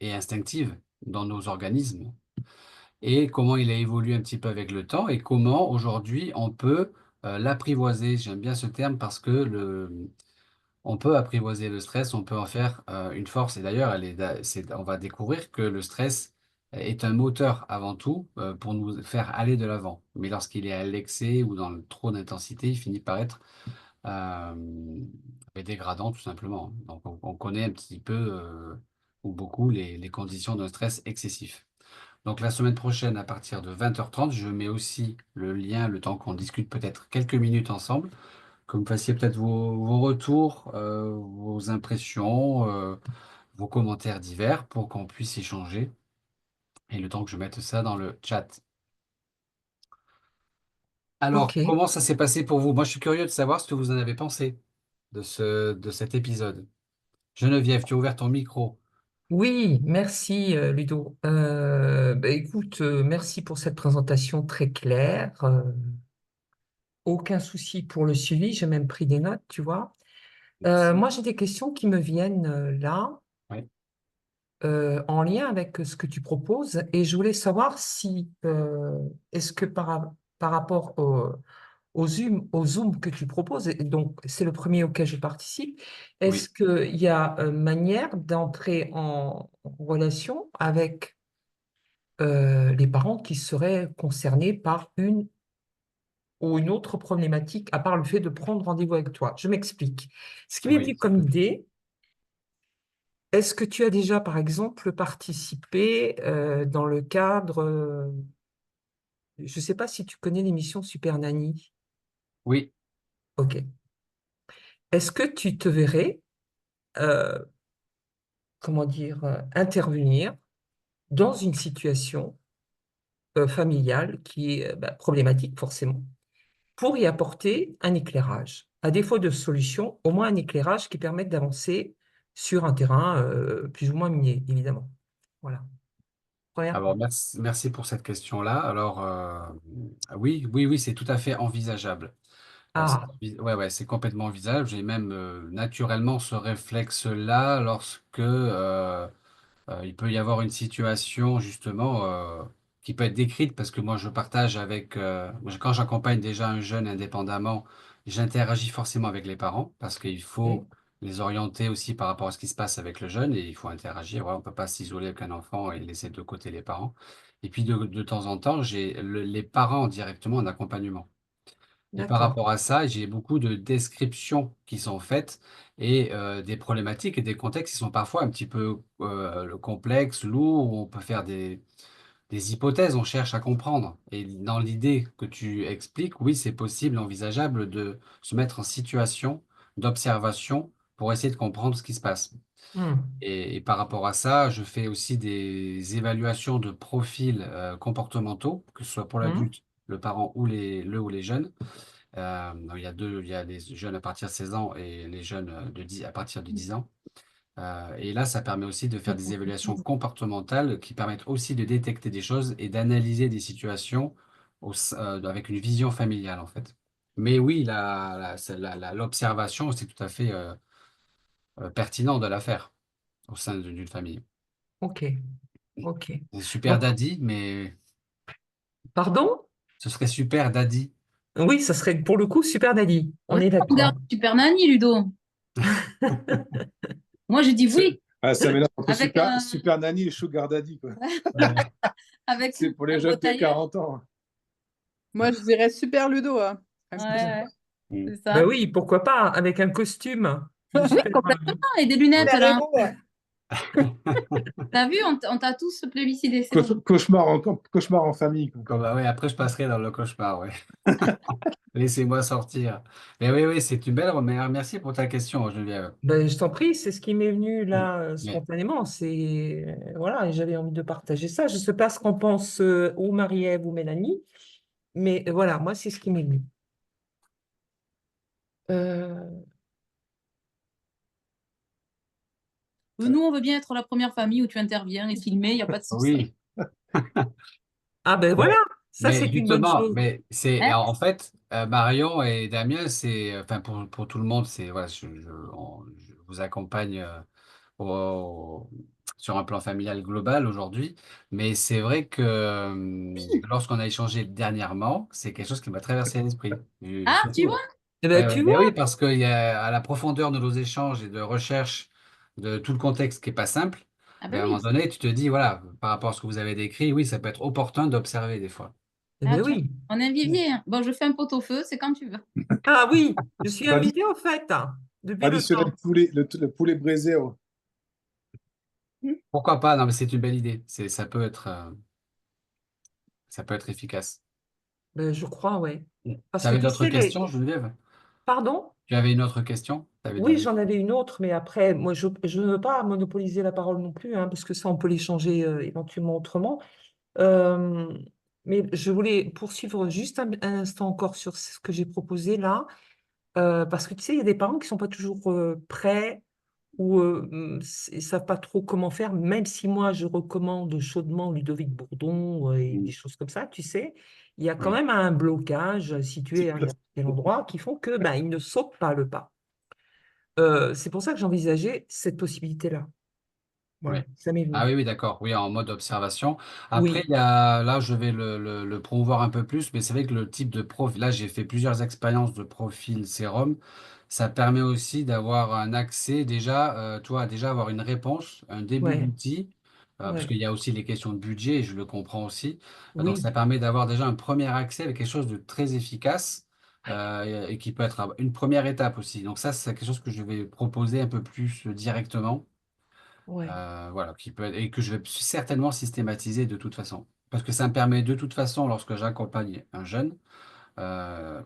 S1: et instinctive dans nos organismes, et comment il a évolué un petit peu avec le temps et comment aujourd'hui on peut l'apprivoiser. J'aime bien ce terme parce que on peut apprivoiser le stress, on peut en faire une force. Et d'ailleurs, on va découvrir que le stress est un moteur avant tout pour nous faire aller de l'avant. Mais lorsqu'il est à l'excès ou dans le trop d'intensité, il finit par être euh, dégradant tout simplement. Donc on connaît un petit peu ou beaucoup les conditions d'un stress excessif. Donc la semaine prochaine, à partir de 20h30, je mets aussi le lien, le temps qu'on discute peut-être quelques minutes ensemble, que vous me fassiez peut-être vos retours, vos impressions, vos commentaires divers pour qu'on puisse échanger. Et le temps que je mette ça dans le chat. Alors,
S2: Ok.
S1: comment ça s'est passé pour vous? Moi, je suis curieux de savoir ce que vous en avez pensé de cet épisode. Geneviève, tu as ouvert ton micro.
S2: Oui, merci Ludo. Écoute, merci pour cette présentation très claire. Aucun souci pour le suivi, j'ai même pris des notes, tu vois.
S1: Merci.
S2: Moi, j'ai des questions qui me viennent là,
S1: Oui,
S2: en lien avec ce que tu proposes, et je voulais savoir si, est-ce que par rapport au Zoom que tu proposes, et donc c'est le premier auquel je participe, est-ce
S1: oui.
S2: qu'il y a manière d'entrer en relation avec les parents qui seraient concernés par une ou une autre problématique à part le fait de prendre rendez-vous avec toi. Je m'explique. Ce qui m'est
S1: Oui,
S2: venu comme idée, est-ce que tu as déjà, par exemple, participé dans le cadre, je ne sais pas si tu connais l'émission Super Nanny.
S1: oui.
S2: OK. Est-ce que tu te verrais, euh, comment dire, intervenir dans une situation familiale qui est problématique forcément, pour y apporter un éclairage. À défaut de solution, au moins un éclairage qui permette d'avancer sur un terrain plus ou moins miné, évidemment. Voilà. Première
S1: Alors,
S2: part.
S1: merci pour cette question-là. Alors, oui, oui, oui, c'est tout à fait envisageable.
S2: Ah,
S1: Ouais, ouais, c'est complètement envisageable. J'ai même naturellement ce réflexe-là lorsque il peut y avoir une situation justement qui peut être décrite parce que moi je partage avec quand j'accompagne déjà un jeune indépendamment, j'interagis forcément avec les parents parce qu'il faut
S2: ok.
S1: les orienter aussi par rapport à ce qui se passe avec le jeune et il faut interagir. Voilà, on ne peut pas s'isoler avec un enfant et laisser de côté les parents. Et puis de temps en temps, j'ai les parents directement en accompagnement. Et par
S2: D'accord.
S1: rapport à ça, j'ai beaucoup de descriptions qui sont faites et des problématiques et des contextes qui sont parfois un petit peu complexes, lourds, où on peut faire des hypothèses, on cherche à comprendre. Et dans l'idée que tu expliques, oui, c'est possible, envisageable de se mettre en situation d'observation pour essayer de comprendre ce qui se passe.
S2: Hmm.
S1: Et par rapport à ça, je fais aussi des évaluations de profils comportementaux, que ce soit pour
S2: Hmm.
S1: l'adulte, le parent ou le ou les jeunes. Donc il y a les jeunes à partir de 16 ans et les jeunes à partir de 10 ans. Et là, ça permet aussi de faire des évaluations comportementales qui permettent aussi de détecter des choses et d'analyser des situations avec une vision familiale, en fait. Mais oui, l'observation, c'est tout à fait pertinent de la faire au sein d'une famille.
S2: Ok. Ok.
S1: C'est super
S2: Donc,
S1: daddy, mais
S2: pardon?
S1: ce serait super daddy.
S2: Oui, ça serait pour le coup super Daddy. On
S3: Oui,
S2: est
S3: on regarde
S2: d'accord.
S3: Super Nanny, Ludo. Moi, je dis
S4: C'est
S3: oui,
S4: c'est un mélange entre
S3: avec
S4: Super Nanny et Sugar Daddy, quoi.
S1: Ouais.
S3: avec
S4: C'est pour les
S3: un beau
S4: jeunes de
S3: tailleur.
S4: 40 ans.
S5: Moi, je dirais super Ludo, hein.
S3: Ouais,
S5: Franchement.
S3: ouais,
S1: Mm.
S3: c'est
S2: Ben
S3: ça.
S2: oui, pourquoi pas, avec un costume de
S3: Oui,
S2: super.
S3: complètement. Et des
S1: Oui.
S3: lunettes,
S5: Super
S3: là.
S5: héros, ouais.
S3: T'as vu, on t'a tous plébiscité, c'est bon.
S4: Cauchemar en famille, quoi.
S1: Ouais, après, je passerai dans le cauchemar, ouais. Laissez-moi sortir. Mais oui, oui, c'est une belle remarque. Merci pour ta question, Geneviève.
S2: Ben, je t'en prie, c'est ce qui m'est venu là
S1: Mais
S2: spontanément. C'est voilà, et j'avais envie de partager ça. Je ne sais pas ce qu'en pense ou Marie-Ève ou Mélanie, mais voilà, moi, c'est ce qui m'est venu. Euh,
S3: Nous, on veut bien être la première famille où tu interviens et filmer, il n'y a pas de souci.
S1: oui,
S2: Ah ben voilà,
S1: mais,
S2: ça
S1: mais
S2: c'est une bonne
S1: justement,
S2: chose.
S1: mais c'est
S3: Hein?
S1: en fait Marion et Damien, c'est enfin pour tout le monde, c'est voilà, je vous accompagne au- sur un plan familial global aujourd'hui, mais c'est vrai que lorsqu'on a échangé dernièrement, c'est quelque chose qui m'a traversé l'esprit.
S3: Ah, tu
S1: Surtout,
S3: vois?
S2: Eh ben
S1: ouais, ouais,
S2: tu
S1: ben
S2: vois,
S1: oui, parce qu'il y a à la profondeur de nos échanges et de recherche de tout le contexte qui est pas simple,
S3: Ah
S1: ben
S3: ben
S1: à un moment
S3: oui.
S1: donné, tu te dis, voilà, par rapport à ce que vous avez décrit, oui, ça peut être opportun d'observer des fois.
S2: eh
S3: Ah,
S2: ben
S3: tu vois?
S2: oui.
S3: On est un vivier, hein. Bon, je fais un pot-au-feu, c'est quand tu veux.
S2: Ah oui, je suis
S4: Addi-
S2: invitée en fait depuis le
S4: Additionnel
S2: temps.
S4: poulet, le poulet braisé.
S1: Pourquoi pas? Non, mais c'est une belle idée. Ça peut être efficace.
S2: Ben, je crois, ouais.
S1: Tu
S2: Parce que
S1: avais
S2: tu
S1: d'autres
S2: sais,
S1: questions, Geneviève?
S2: Pardon?
S1: Tu avais une autre question? Tu avais
S2: Oui,
S1: dit.
S2: j'en avais une autre, mais après, moi, je ne veux pas monopoliser la parole non plus, hein, parce que ça, on peut l'échanger éventuellement autrement. Euh, mais je voulais poursuivre juste un instant encore sur ce que j'ai proposé là, parce que tu sais, il y a des parents qui sont pas toujours prêts ou ne savent pas trop comment faire, même si moi, je recommande chaudement Ludovic Bourdon et
S1: Mm.
S2: des choses comme ça, tu sais, il y a quand
S1: Oui,
S2: même un blocage situé à un tel endroit qui font que ben, ils ne sautent pas le pas. C'est pour ça que j'envisageais cette possibilité-là.
S1: oui.
S2: Voilà, ça m'est
S1: Ah
S2: venu.
S1: oui, oui, d'accord. Oui, en mode observation. Après,
S2: Oui,
S1: là, je vais le promouvoir un peu plus, mais c'est vrai que le type de profil, là, j'ai fait plusieurs expériences de profil sérum. Ça permet aussi d'avoir un accès déjà, toi, déjà avoir une réponse, un début
S2: ouais.
S1: d'outil parce
S2: Ouais.
S1: qu'il y a aussi les questions de budget, et je le comprends aussi. Donc,
S2: Oui,
S1: ça permet d'avoir déjà un premier accès avec quelque chose de très efficace et qui peut être une première étape aussi. Donc ça, c'est quelque chose que je vais proposer un peu plus directement,
S2: ouais,
S1: voilà, qui peut être, et que je vais certainement systématiser de toute façon. Parce que ça me permet de toute façon, lorsque j'accompagne un jeune,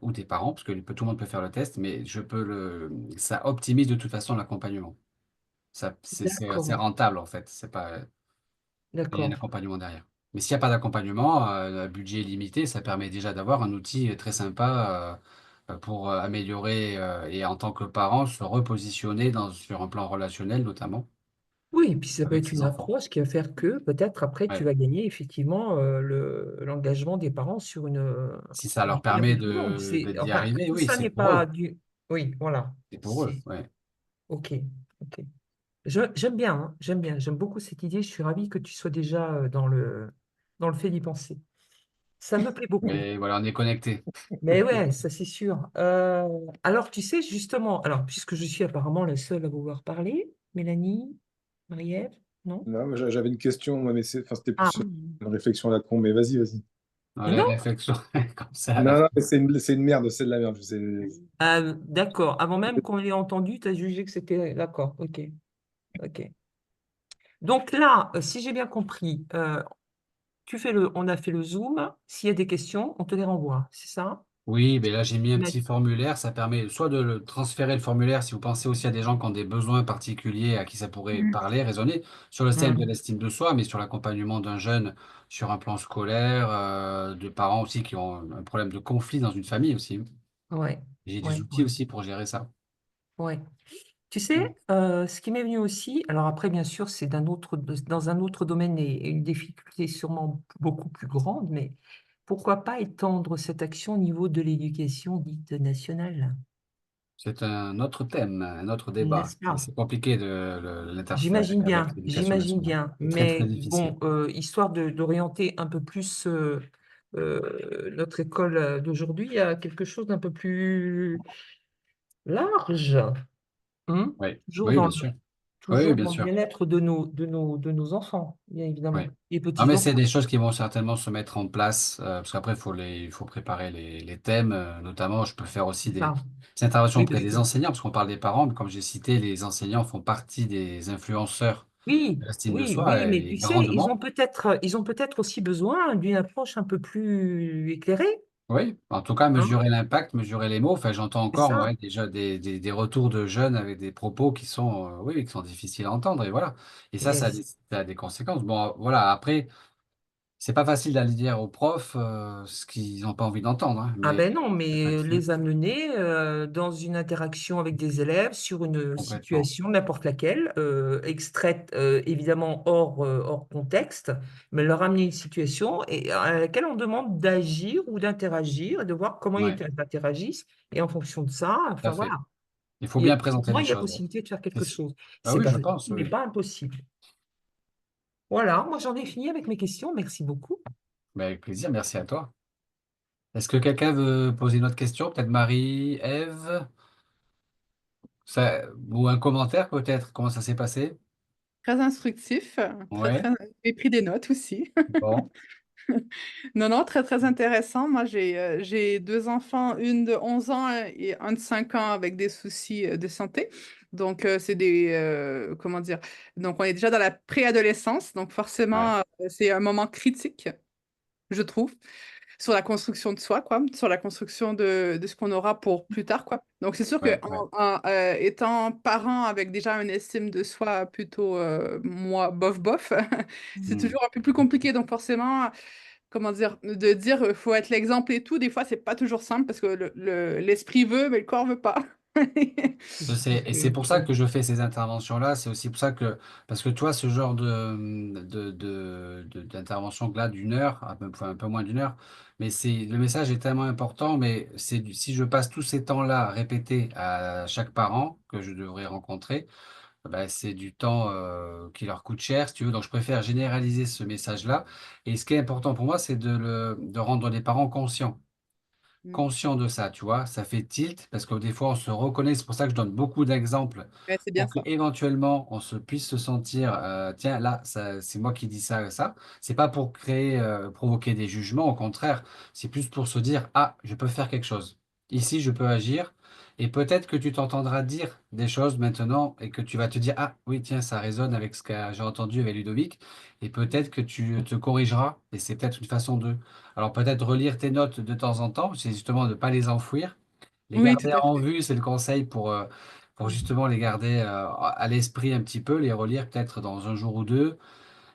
S1: ou des parents, parce que tout le monde peut faire le test, mais ça optimise de toute façon l'accompagnement. C'est
S2: d'accord,
S1: rentable en fait, c'est pas, il y a un
S2: d'accord.
S1: accompagnement derrière. Mais s'il n'y a pas d'accompagnement, un budget limité, ça permet déjà d'avoir un outil très sympa pour améliorer et en tant que parent se repositionner sur un plan relationnel notamment
S2: Oui, et puis ça peut
S1: avec
S2: être
S1: ses
S2: une
S1: enfants.
S2: approche qui va faire que peut-être après tu
S1: Ouais.
S2: vas gagner effectivement l'engagement des parents sur
S1: Si ça leur
S2: une période
S1: permet
S2: plus longue.
S1: d'y
S2: Enfin,
S1: arriver,
S2: tout
S1: oui,
S2: ça
S1: c'est
S2: n'est
S1: pour
S2: pas
S1: eux.
S2: du. Oui, voilà.
S1: C'est pour eux,
S2: C'est
S1: ouais.
S2: OK. OK. J'aime bien, hein, j'aime bien. J'aime beaucoup cette idée. Je suis ravie que tu sois déjà dans le fait d'y penser. Ça me plaît beaucoup.
S1: Mais voilà, on est connectés.
S2: Mais ouais, ça c'est sûr. Alors, tu sais, justement, alors, puisque je suis apparemment la seule à vouloir parler, Mélanie, Marie-Ève, non?
S4: Non, moi, j'avais une question, moi, mais enfin, c'était
S2: Ah,
S4: plus une réflexion à la con, mais vas-y, vas-y.
S1: Dans
S2: mais
S1: les
S2: non?
S1: réflexions comme ça à la
S4: Non,
S1: fin.
S4: non, mais c'est une merde, c'est de la merde. Je sais.
S2: D'accord. Avant même qu'on l'ait entendu, tu as jugé que c'était. D'accord, ok. Ok. Donc là, si j'ai bien compris, on a fait le Zoom. S'il y a des questions, on te les renvoie. C'est ça?
S1: Oui, mais là j'ai mis un
S2: Mais-
S1: petit formulaire, ça permet soit de le transférer le formulaire si vous pensez aussi à des gens qui ont des besoins particuliers à qui ça pourrait
S3: Mm.
S1: parler, résonner, sur le thème de
S2: Hmm.
S1: l'estime de soi, mais sur l'accompagnement d'un jeune sur un plan scolaire, de parents aussi qui ont un problème de conflit dans une famille aussi.
S2: Ouais,
S1: J'ai des
S2: ouais,
S1: outils
S2: ouais,
S1: aussi pour gérer ça.
S2: ouais. Tu sais, ce qui m'est venu aussi, alors après, bien sûr, c'est dans un autre domaine et une difficulté sûrement beaucoup plus grande, mais pourquoi pas étendre cette action au niveau de l'éducation dite nationale,
S1: C'est un autre thème, un autre débat,
S2: n'est-ce
S1: et
S2: pas?
S1: c'est compliqué de l'interfaire avec l'éducation
S2: J'imagine
S1: nationale.
S2: bien,
S1: C'est très très
S2: mais
S1: difficile.
S2: bon, histoire d'orienter un peu plus notre école d'aujourd'hui à quelque chose d'un peu plus large, hein.
S1: Oui,
S2: Toujours
S1: oui,
S2: dans
S1: bien
S2: le,
S1: sûr. Oui, oui,
S2: toujours
S1: bien
S2: dans le
S1: sûr.
S2: bien-être de nos enfants, bien
S1: Oui.
S2: évidemment, et
S1: Non, mais c'est
S2: petits-enfants,
S1: des choses qui vont certainement se mettre en place, parce qu'après, il faut préparer les thèmes, notamment, je peux faire aussi
S2: c'est ça.
S1: des interventions
S2: Oui,
S1: auprès
S2: parce que,
S1: des enseignants, parce qu'on parle des parents, mais comme j'ai cité, les enseignants font partie des influenceurs
S2: oui,
S1: de l'estime de
S2: oui,
S1: soi,
S2: oui, mais
S1: et
S2: tu sais,
S1: grandement.
S2: ils ont peut-être aussi besoin d'une approche un peu plus éclairée,
S1: Oui, en tout cas,
S2: hein,
S1: mesurer l'impact, mesurer les mots. Enfin, j'entends
S2: c'est
S1: encore,
S2: ça.
S1: moi, déjà des retours de jeunes avec des propos qui sont, oui, qui sont difficiles à entendre, et voilà. Et
S2: Yes.
S1: ça a des conséquences. Bon, voilà, après, c'est pas facile d'aller dire aux profs ce qu'ils n'ont pas envie d'entendre, hein,
S2: Ah
S1: mais
S2: ben non, mais
S1: là-dessus,
S2: les amener dans une interaction avec des élèves sur une
S1: complètement.
S2: situation, n'importe laquelle, extraite évidemment hors contexte, mais leur amener une situation à laquelle on demande d'agir ou d'interagir et de voir comment ils
S1: Ouais,
S2: interagissent. Et en fonction de ça,
S1: tout à
S2: enfin
S1: fait.
S2: voilà,
S1: Il faut bien
S2: pour
S1: présenter
S2: moi,
S1: les
S2: il y a
S1: choses. Ouais.
S2: possibilité de faire
S1: C'est
S2: quelque
S1: sûr.
S2: chose.
S1: Ah
S2: C'est
S1: oui,
S2: pas
S1: je
S2: facile,
S1: pense,
S2: mais
S1: oui.
S2: pas impossible. Voilà, moi j'en ai fini avec mes questions. Merci beaucoup.
S1: Mais avec plaisir, merci à toi. Est-ce que quelqu'un veut poser une autre question? Peut-être Marie, Ève, ou un commentaire peut-être, comment ça s'est passé?
S5: Très instructif, très,
S1: Ouais,
S5: très j'ai pris des notes aussi.
S1: bon,
S5: Non, non, très, très intéressant. Moi, j'ai 2 enfants, une de 11 ans et un de 5 ans avec des soucis, de santé. Donc, c'est comment dire? Donc, on est déjà dans la préadolescence, donc
S1: ouais,
S5: forcément, c'est un moment critique, je trouve, sur la construction de soi, quoi, sur la construction de ce qu'on aura pour plus tard, quoi. Donc, c'est sûr que
S1: ouais, ouais.
S5: étant parent avec déjà une estime de soi plutôt, moi, bof, bof, c'est
S1: Hmm.
S5: toujours un peu plus compliqué. Donc, forcément, comment dire, de dire faut être l'exemple et tout, des fois, c'est pas toujours simple parce que l'esprit veut, mais le corps veut pas.
S1: Je sais, et c'est pour ça que je fais ces interventions-là. C'est aussi pour ça que, parce que toi, ce genre d'intervention là d'une heure, enfin, un peu moins d'une heure, mais le message est tellement important. Mais si je passe tous ces temps-là à répéter à chaque parent que je devrais rencontrer, ben, c'est du temps qui leur coûte cher, si tu veux. Donc, je préfère généraliser ce message-là. Et ce qui est important pour moi, c'est de rendre les parents conscients.
S5: Mm.
S1: conscient de ça, tu vois. Ça fait tilt parce que des fois, on se reconnaît. C'est pour ça que je donne beaucoup d'exemples
S5: Ouais, c'est bien
S1: pour
S5: ça.
S1: qu'éventuellement, on se puisse se sentir, tiens, là, c'est moi qui dis ça, ça. C'est pas pour créer, provoquer des jugements, au contraire, c'est plus pour se dire, ah, je peux faire quelque chose. Ici, je peux agir. Et peut-être que tu t'entendras dire des choses maintenant et que tu vas te dire, ah, oui, tiens, ça résonne avec ce que j'ai entendu avec Ludovic. Et peut-être que tu te corrigeras. Et c'est peut-être une façon de. Alors, peut-être relire tes notes de temps en temps, c'est justement de ne pas les enfouir. Les
S5: Oui, tout
S1: garder
S5: à
S1: en
S5: fait.
S1: vue, c'est le conseil pour justement les garder à l'esprit un petit peu, les relire peut-être dans un jour ou deux,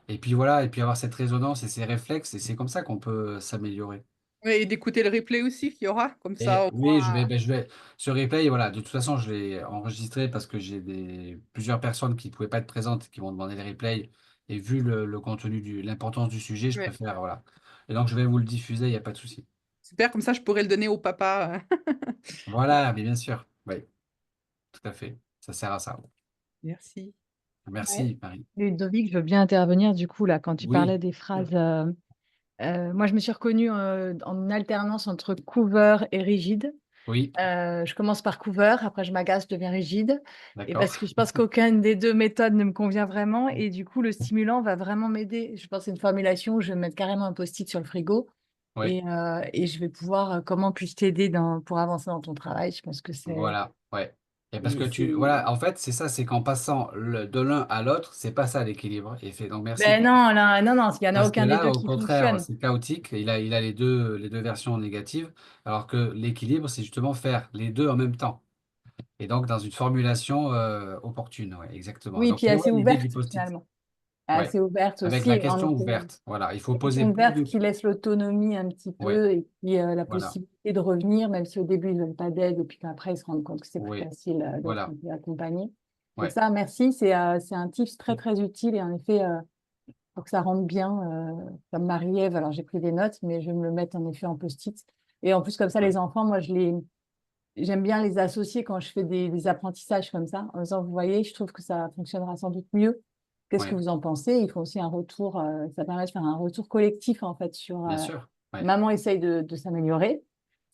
S1: et puis voilà, et puis avoir cette résonance et ces réflexes, et c'est comme ça qu'on peut s'améliorer.
S5: Oui, et d'écouter le replay aussi qu'il y aura, comme
S1: Et
S5: ça au
S1: oui,
S5: moins.
S1: je vais, ce replay, voilà, de toute façon, je l'ai enregistré parce que j'ai plusieurs personnes qui ne pouvaient pas être présentes, qui m'ont demandé le replay, et vu le contenu l'importance du sujet, je
S5: Ouais.
S1: préfère, voilà. Et donc, je vais vous le diffuser, il n'y a pas de souci.
S5: Super, comme ça je pourrais le donner au papa.
S1: Voilà, mais bien sûr, oui, tout à fait, ça sert à ça.
S5: Merci.
S6: Ouais.
S1: Merci, Marie.
S6: Ludovic, je veux bien intervenir du coup là quand tu
S1: Oui,
S6: parlais des phrases. Moi, je me suis reconnue en alternance entre couvert et rigide.
S1: oui,
S6: Je commence par couvert, après je m'agace, je deviens rigide. Et
S1: d'accord.
S6: parce que je pense qu'aucune des deux méthodes ne me convient vraiment. Et du coup, le stimulant va vraiment m'aider. Je pense que c'est une formulation où je vais mettre carrément un post-it sur le frigo
S1: Oui,
S6: et je vais pouvoir, comment puis-je t'aider pour avancer dans ton travail. Je pense que
S1: voilà, ouais. Et parce que
S6: c'est-
S1: voilà, en fait, c'est ça, c'est qu'en passant de l'un à l'autre, c'est pas ça l'équilibre. Et fait, donc merci
S6: Ben non, là, non, non, il n'y en a
S1: parce que
S6: aucun des
S1: là,
S6: deux
S1: au
S6: qui
S1: contraire,
S6: fonctionne.
S1: c'est chaotique. Il a les deux versions négatives, alors que l'équilibre, c'est justement faire les deux en même temps. Et donc, dans une formulation opportune, ouais, exactement.
S6: Oui,
S1: Donc,
S6: puis
S1: c'est
S6: assez
S1: ouais, l'idée du
S6: ouverte
S1: post-it.
S6: finalement.
S1: Ouais,
S6: Assez ouverte
S1: avec
S6: aussi,
S1: la
S6: en
S1: question
S6: effet.
S1: ouverte. Voilà, il faut
S6: Une
S1: poser
S6: question
S1: plus
S6: ouverte
S1: de.
S6: qui laisse l'autonomie un petit
S1: Ouais,
S6: peu et puis la
S1: voilà.
S6: possibilité de revenir, même si au début ils ne donnent pas d'aide et puis qu'après ils se rendent compte que c'est plus
S1: Oui,
S6: facile d'être un
S1: voilà.
S6: peu accompagné. Donc
S1: Ouais,
S6: ça, merci, c'est un tips très très utile et en effet, pour que ça rentre bien, comme Marie-Ève, alors j'ai pris des notes, mais je vais me le mettre en effet en post-it. Et en plus, comme ça,
S1: ouais,
S6: les enfants, moi, j'aime bien les associer quand je fais des apprentissages comme ça, en disant, vous voyez, je trouve que ça fonctionnera sans doute mieux. Qu'est-ce que
S1: ouais,
S6: vous en pensez? Il faut aussi un retour, ça permet de faire un retour collectif en fait sur
S1: bien sûr. Ouais,
S6: maman essaye de s'améliorer.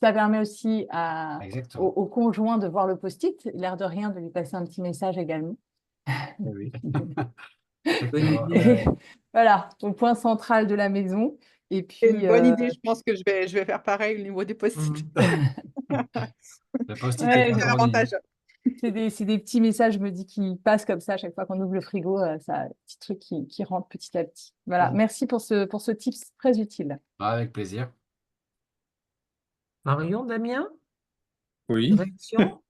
S6: Ça permet aussi au,
S1: exactement.
S6: au conjoint de voir le post-it, l'air de rien, de lui passer un petit message également.
S1: Oui,
S2: Bonne
S1: exactement.
S2: idée.
S6: Et voilà, au point central de la maison. Et
S5: C'est une
S6: puis,
S5: bonne idée, je pense que je vais faire pareil au niveau des post-it.
S2: Mhm.
S1: Le post-it est
S6: ouais,
S1: un
S5: C'est
S1: bon idée.
S5: avantageux.
S6: c'est des petits messages, je me dis, qui passent comme ça à chaque fois qu'on ouvre le frigo, ça, petit truc qui rentre petit à petit. Voilà, merci pour ce tips très utile.
S1: Avec plaisir.
S2: Marion, Damien, une
S4: Oui.
S2: réaction?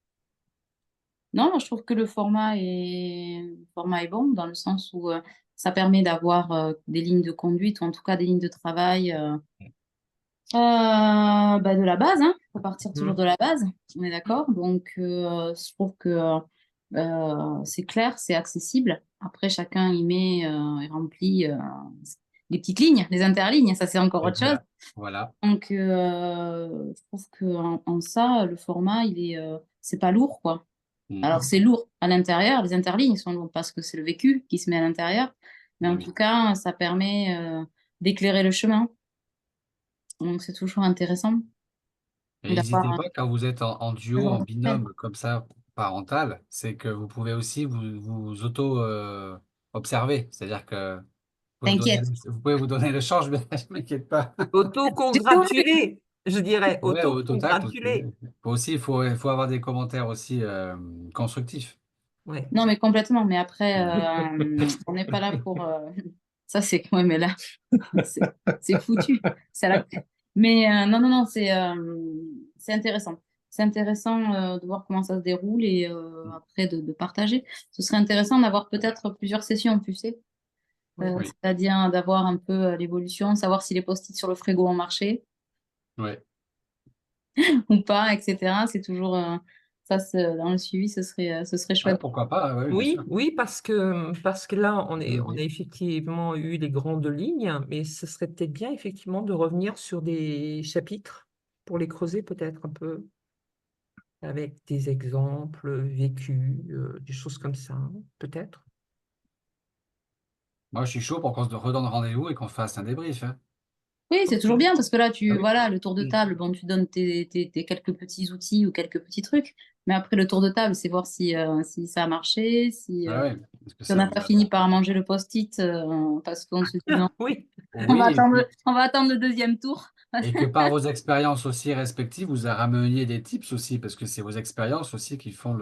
S3: Non, je trouve que le format est bon dans le sens où ça permet d'avoir des lignes de conduite ou en tout cas des lignes de travail bah, de la base, hein. Il faut partir toujours
S2: Mhm.
S3: de la base, on est d'accord. Donc, je trouve que c'est clair, c'est accessible. Après, chacun y met et remplit les petites lignes, les interlignes, ça c'est encore
S1: Et
S3: autre chose.
S1: voilà. Voilà.
S3: Donc, je trouve qu'en en ça, le format, c'est pas lourd, quoi.
S1: Mm.
S3: Alors, c'est lourd à l'intérieur, les interlignes sont lourdes parce que c'est le vécu qui se met à l'intérieur. Mais en
S1: Oui.
S3: tout cas, ça permet d'éclairer le chemin. Donc, c'est toujours intéressant
S1: Et
S3: d'avoir
S1: n'hésitez
S3: un
S1: pas, quand vous êtes en duo,
S3: genre
S1: en
S3: d'entraide.
S1: binôme, comme ça, parental, c'est que vous pouvez aussi vous auto-observer. C'est-à-dire que
S3: T'inquiète.
S1: vous pouvez vous donner le change, je ne m'inquiète pas.
S3: J'ai tout vu.
S2: Auto-congratuler, je dirais,
S1: Ouais, autotact aussi.
S2: auto-congratuler.
S1: Faut aussi, il faut avoir des commentaires aussi constructifs.
S2: Ouais.
S3: Non, mais complètement. Mais après,
S1: Voilà.
S3: on n'est pas là pour. Ça, c'est. Ouais, mais là, c'est foutu. C'est à la... Mais non, non, non, c'est intéressant. C'est intéressant de voir comment ça se déroule et après de partager. Ce serait intéressant d'avoir peut-être plusieurs sessions, tu sais.
S2: Oui.
S1: Oui,
S3: C'est-à-dire d'avoir un peu l'évolution, savoir si les post-it sur le frigo ont marché
S1: oui.
S3: ou pas, etc. C'est toujours ça, dans le suivi, ce serait
S1: Ouais,
S3: chouette.
S1: pourquoi pas, ouais, bien
S2: Oui,
S1: sûr.
S2: oui, parce que là, on a
S1: Oui,
S2: effectivement eu les grandes lignes, mais ce serait peut-être bien effectivement de revenir sur des chapitres pour les creuser peut-être un peu avec des exemples vécus, des choses comme ça, peut-être.
S1: moi, je suis chaud pour qu'on se redonne rendez-vous et qu'on fasse un débrief, hein.
S3: Oui, c'est toujours bien parce que là,
S1: Ah oui.
S3: voilà, le tour de table, bon, tu donnes tes quelques petits outils ou quelques petits trucs, mais après le tour de table, c'est voir si ça a marché, si
S1: Ah ouais, est-ce que
S3: on
S1: ça
S3: n'a
S1: vous
S3: pas
S1: a...
S3: fini par manger le post-it parce qu'on se dit non,
S2: Oui,
S1: Oui,
S3: on va attendre le deuxième tour.
S1: et que par vos expériences aussi respectives, vous rameniez des tips aussi, parce que c'est vos expériences aussi qui font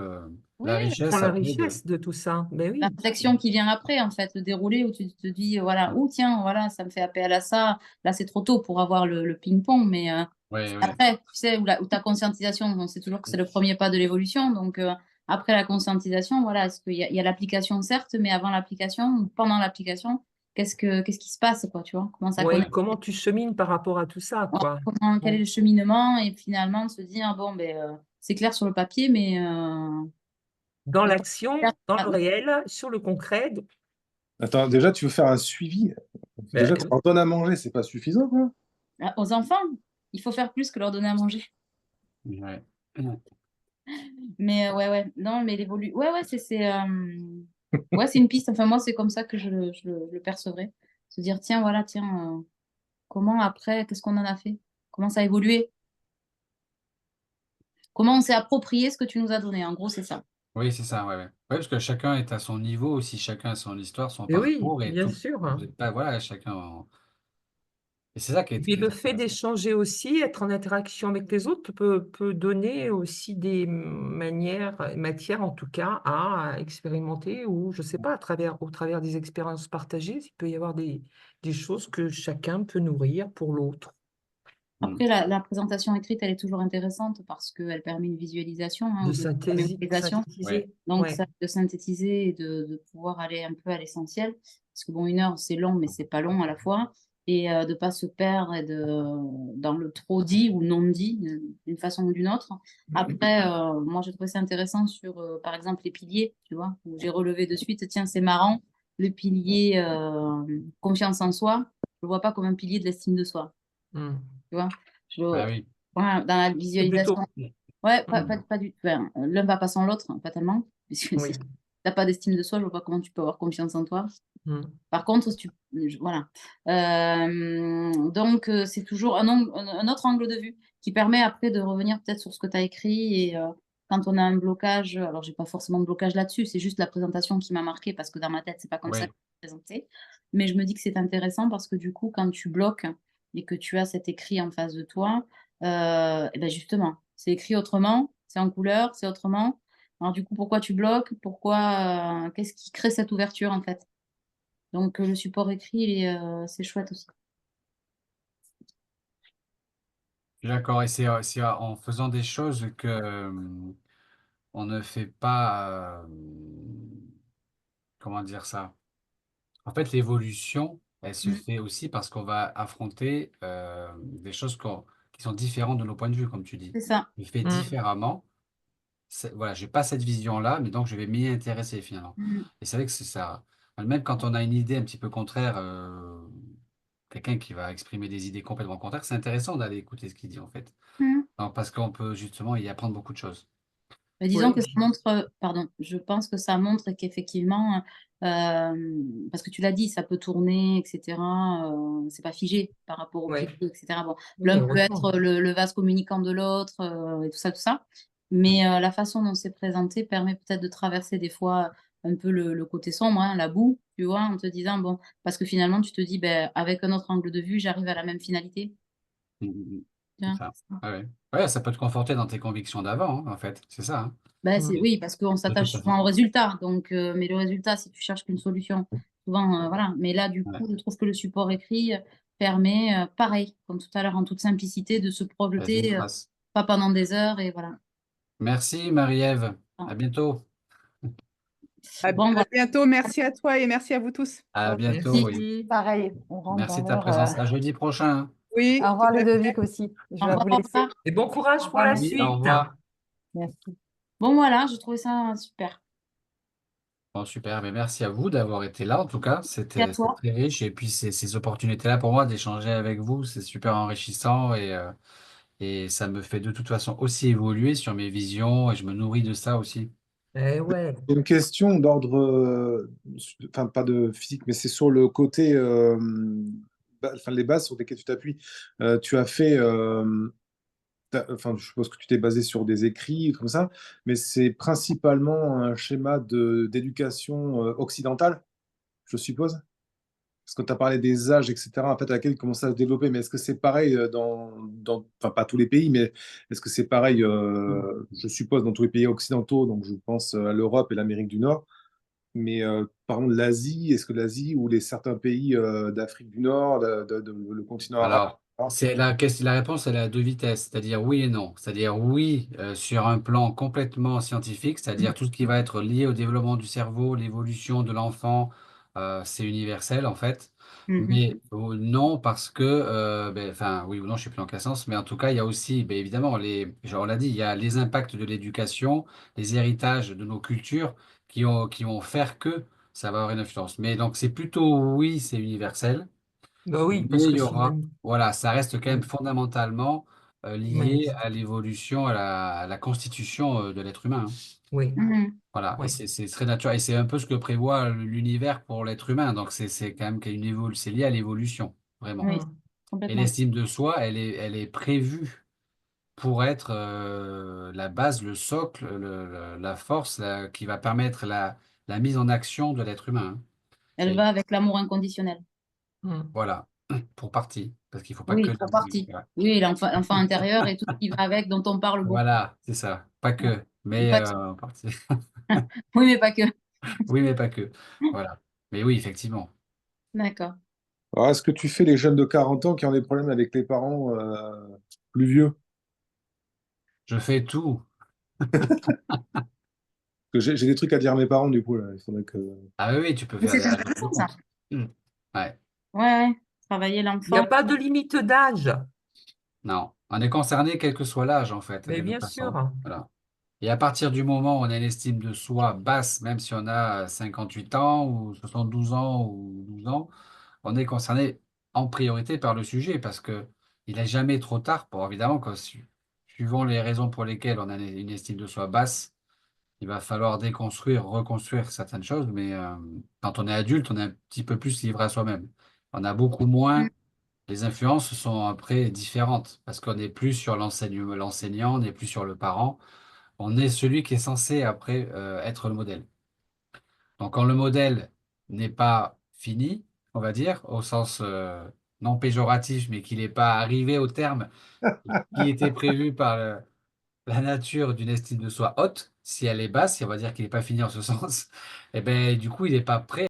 S2: oui,
S1: la
S2: elles font
S1: richesse
S2: la
S1: après de...
S2: richesse de tout ça. Ben
S3: La
S2: oui.
S3: réflexion qui vient après, en fait, le déroulé où tu te dis, voilà, ou tiens, voilà, ça me fait appel à ça. Là, c'est trop tôt pour avoir le ping-pong, mais
S1: Oui, oui.
S3: après, tu sais, où ta conscientisation, on sait toujours que c'est le premier pas de l'évolution. Donc, après la conscientisation, voilà, est-ce qu'il y a l'application, certes, mais avant l'application, ou pendant l'application, qu'est-ce qui se passe, quoi, tu vois? Comment ça
S2: Oui,
S3: connecte?
S2: comment tu chemines par rapport à tout ça, quoi.
S3: Quel est le cheminement? Et finalement, de se dire, bon, ben, c'est clair sur le papier, mais
S2: Dans
S3: il
S2: l'action, dans le réel, sur le concret.
S4: Attends, déjà, tu veux faire un suivi?
S2: Ben
S4: Déjà, tu leur donnes à manger, c'est pas suffisant, quoi.
S3: aux enfants, il faut faire plus que leur donner à manger.
S1: Ouais.
S3: Mais ouais, non, mais l'évolue. Ouais, ouais, c'est une piste. Enfin, moi, c'est comme ça que je le percevrais. Se dire, tiens, voilà, tiens, comment après, qu'est-ce qu'on en a fait? Comment ça a évolué? Comment on s'est approprié ce que tu nous as donné? En gros, c'est ça.
S1: Oui, c'est ça, ouais, ouais. Ouais, parce que chacun est à son niveau aussi, chacun a son histoire, son
S2: et oui,
S1: parcours, et
S2: bien
S1: tout.
S2: sûr,
S1: Vous
S2: hein.
S1: n'êtes pas, voilà, chacun... Et c'est ça
S2: Et puis
S1: qui est
S2: le fait
S1: intéressant.
S2: d'échanger aussi, être en interaction avec les autres peut donner aussi des manières, matières en tout cas, à expérimenter ou je sais pas, au travers des expériences partagées, il peut y avoir des choses que chacun peut nourrir pour l'autre.
S1: Mm.
S3: Après, la présentation écrite, elle est toujours intéressante parce qu'elle permet une visualisation, hein,
S2: De
S3: ou de mémorisation.
S1: Ouais.
S2: synthétiser,
S3: Donc,
S2: ouais.
S3: ça, de synthétiser et de pouvoir aller un peu à l'essentiel. Parce que bon, 1 heure, c'est long, mais c'est pas long à la fois. Et de ne pas se perdre dans le trop dit ou non dit, d'une façon ou d'une autre. Après, moi, j'ai trouvé ça intéressant sur, par exemple, les piliers, tu vois, où j'ai relevé de suite, tiens, c'est marrant, le pilier confiance en soi, je ne le vois pas comme un pilier de l'estime de soi,
S2: Mm.
S3: tu vois.
S1: Ah oui.
S3: Voilà, dans la
S2: C'est
S3: visualisation.
S2: plutôt,
S3: Ouais,
S2: mm,
S3: pas du tout. Enfin, l'un va pas sans l'autre, hein, pas tellement. Puisque si
S2: oui.
S3: tu n'as pas d'estime de soi, je vois pas comment tu peux avoir confiance en toi.
S2: Mm.
S3: Par contre, voilà. Donc, c'est toujours un autre angle de vue qui permet après de revenir peut-être sur ce que tu as écrit. Et quand on a un blocage, alors j'ai pas forcément de blocage là-dessus, c'est juste la présentation qui m'a marqué parce que dans ma tête, c'est pas comme ça
S1: Oui.
S3: que je présenté. Mais je me dis que c'est intéressant parce que du coup, quand tu bloques et que tu as cet écrit en face de toi, et ben justement, c'est écrit autrement, c'est en couleur, c'est autrement. Alors du coup, pourquoi tu bloques? Qu'est-ce qui crée cette ouverture en fait? Donc le support écrit, c'est chouette aussi.
S1: D'accord. Et c'est en faisant des choses que on ne fait pas... comment dire ça? En fait, l'évolution, elle se
S3: Mmh.
S1: fait aussi parce qu'on va affronter des choses qui sont différentes de nos points de vue, comme tu dis.
S3: C'est ça.
S1: Je fais
S2: Mm.
S1: différemment. Voilà, j'ai pas cette vision-là, mais donc je vais m'y intéresser finalement.
S3: Mmh.
S1: Et c'est vrai que c'est ça. Même quand on a une idée un petit peu contraire, quelqu'un qui va exprimer des idées complètement contraires, c'est intéressant d'aller écouter ce qu'il dit en fait.
S3: Mmh.
S1: Non, parce qu'on peut justement y apprendre beaucoup de choses.
S3: Bah, disons
S2: Oui,
S3: que ça montre, pardon, je pense que ça montre qu'effectivement, parce que tu l'as dit, ça peut tourner, etc. C'est pas figé par rapport au
S2: ouais.
S3: pilier, etc. Bon,
S2: Oui,
S3: l'un peut
S2: heureusement.
S3: être le vase communicant de l'autre, et tout ça, tout ça. Mais la façon dont c'est présenté permet peut-être de traverser des fois un peu le côté sombre, hein, la boue, tu vois, en te disant, bon, parce que finalement, tu te dis, ben, avec un autre angle de vue, j'arrive à la même finalité.
S1: Mm, mm, mm.
S3: Tu
S1: C'est
S3: vois,
S1: ça.
S3: c'est ça.
S1: Ouais, ouais. Ouais, ça peut te conforter dans tes convictions d'avant, hein, en fait. C'est ça, hein.
S3: Ben,
S2: Mm.
S3: oui, parce qu'on
S1: De toute
S3: s'attache
S1: façon.
S3: souvent au résultat. Donc, mais le résultat, si tu cherches qu'une solution, souvent, voilà. Mais là, du
S1: Ouais.
S3: coup, je trouve que le support écrit permet, pareil, comme tout à l'heure, en toute simplicité, de se
S1: Vas-y, une
S3: projeter,
S1: trace.
S3: pas pendant des heures, et voilà.
S1: Merci Marie-Ève. À
S3: Voilà.
S1: bientôt.
S3: Bon,
S5: À
S3: voilà.
S5: bientôt. Merci à toi et merci à vous tous.
S1: À bientôt,
S3: Merci.
S1: oui.
S2: Merci.
S6: Pareil, on rentre
S1: Merci
S6: dans
S1: de ta
S6: l'heure.
S1: présence. À jeudi prochain, hein.
S5: Oui,
S6: Au
S5: tout
S6: revoir
S5: à
S6: Ludovic aussi. Je
S3: Au
S6: vais vous laisser.
S3: revoir.
S2: Et bon courage pour la
S1: Oui, au
S2: suite.
S1: revoir.
S6: Merci.
S3: Bon, voilà, j'ai trouvé ça super.
S1: Bon, super, mais merci à vous d'avoir été là. En tout cas,
S3: Et à
S1: c'était
S3: toi.
S1: très riche. Et puis, ces opportunités-là pour moi d'échanger avec vous, c'est super enrichissant. Et ça me fait de toute façon aussi évoluer sur mes visions. Et je me nourris de ça aussi.
S2: Eh ouais.
S4: J'ai une question d'ordre, enfin pas de physique, mais c'est sur le côté enfin, les bases sur lesquelles tu t'appuies. Tu as fait, enfin, je suppose que tu t'es basé sur des écrits comme ça, mais c'est principalement un schéma d'éducation occidentale, je suppose. Parce que tu as parlé des âges, etc., en fait, à laquelle ils commencent à se développer. Mais est-ce que c'est pareil enfin, pas tous les pays, mais est-ce que c'est pareil, je suppose, dans tous les pays occidentaux, donc je pense à l'Europe et l'Amérique du Nord. Mais par exemple, l'Asie, est-ce que l'Asie ou certains pays d'Afrique du Nord, le continent arabe,
S1: Alors, c'est la réponse, elle est à deux vitesses, c'est-à-dire oui et non. C'est-à-dire oui sur un plan complètement scientifique, c'est-à-dire tout ce qui va être lié au développement du cerveau, l'évolution de l'enfant, c'est universel en fait.
S3: Mhm.
S1: Mais non parce que, enfin oui ou non, je ne sais plus dans quel sens, mais en tout cas, il y a aussi, ben, évidemment, genre on l'a dit, il y a les impacts de l'éducation, les héritages de nos cultures qui vont faire que ça va avoir une influence. Mais donc c'est plutôt oui, c'est universel.
S2: Bah oui,
S1: Mais
S2: parce
S1: il
S2: que
S1: y aura,
S2: sinon,
S1: voilà, ça reste quand même
S2: oui,
S1: fondamentalement
S2: oui,
S1: lié à l'évolution, à la constitution de l'être humain, hein.
S2: oui,
S3: Mhm.
S1: Voilà, et
S2: oui,
S1: c'est très naturel. Et c'est un peu ce que prévoit l'univers pour l'être humain. Donc c'est quand même c'est lié à l'évolution, vraiment.
S3: Oui,
S2: hum,
S1: Et
S3: complètement.
S1: l'estime de soi, elle est prévue pour être la base, le socle, la force qui va permettre la mise en action de l'être humain, hein.
S3: Elle va avec l'amour inconditionnel.
S2: hum.
S1: Voilà, pour partie. Parce qu'il ne faut pas que
S3: Oui, pour
S1: l'amour.
S3: partie. Oui, l'enfant intérieur et tout ce qui va avec, dont on parle beaucoup.
S1: Voilà, c'est ça. Pas
S3: Ouais.
S1: que, mais
S3: Pas que-
S1: en partie.
S3: Oui, mais pas que.
S1: Oui, mais pas que. Voilà. Mais oui, effectivement.
S3: D'accord.
S4: alors, est-ce que tu fais les jeunes de 40 ans qui ont des problèmes avec les parents plus vieux?
S1: Je fais tout.
S4: Parce que j'ai des trucs à dire à mes parents, du coup, là. Il faudrait que...
S1: Ah oui, oui, tu peux
S3: Mais
S1: faire
S3: c'est
S1: des règlements de
S3: intéressant, ça.
S1: compte. Hmm. Ouais.
S3: Ouais, ouais. Travailler
S2: Il n'y a
S3: l'enfant.
S2: pas de limite d'âge,
S1: Non. On est concerné quel que soit l'âge, en fait,
S2: mais
S1: de toute
S2: bien
S1: façon.
S2: sûr.
S1: Voilà. Et à partir du moment où on a une estime de soi basse, même si on a 58 ans ou 72 ans ou 12 ans, on est concerné en priorité par le sujet parce que il n'est jamais trop tard pour, évidemment, suivant les raisons pour lesquelles on a une estime de soi basse, il va falloir déconstruire, reconstruire certaines choses, mais quand on est adulte, on est un petit peu plus livré à soi-même. On a beaucoup moins,
S3: Mm.
S1: les influences sont après différentes, parce qu'on n'est plus sur l'enseignant, on n'est plus sur le parent, on est celui qui est censé après être le modèle. Donc quand le modèle n'est pas fini, on va dire, au sens non péjoratif, mais qu'il n'est pas arrivé au terme qui était prévu par la nature d'une estime de soi haute, si elle est basse, si on va dire qu'il n'est pas fini en ce sens, et ben du coup, il n'est pas prêt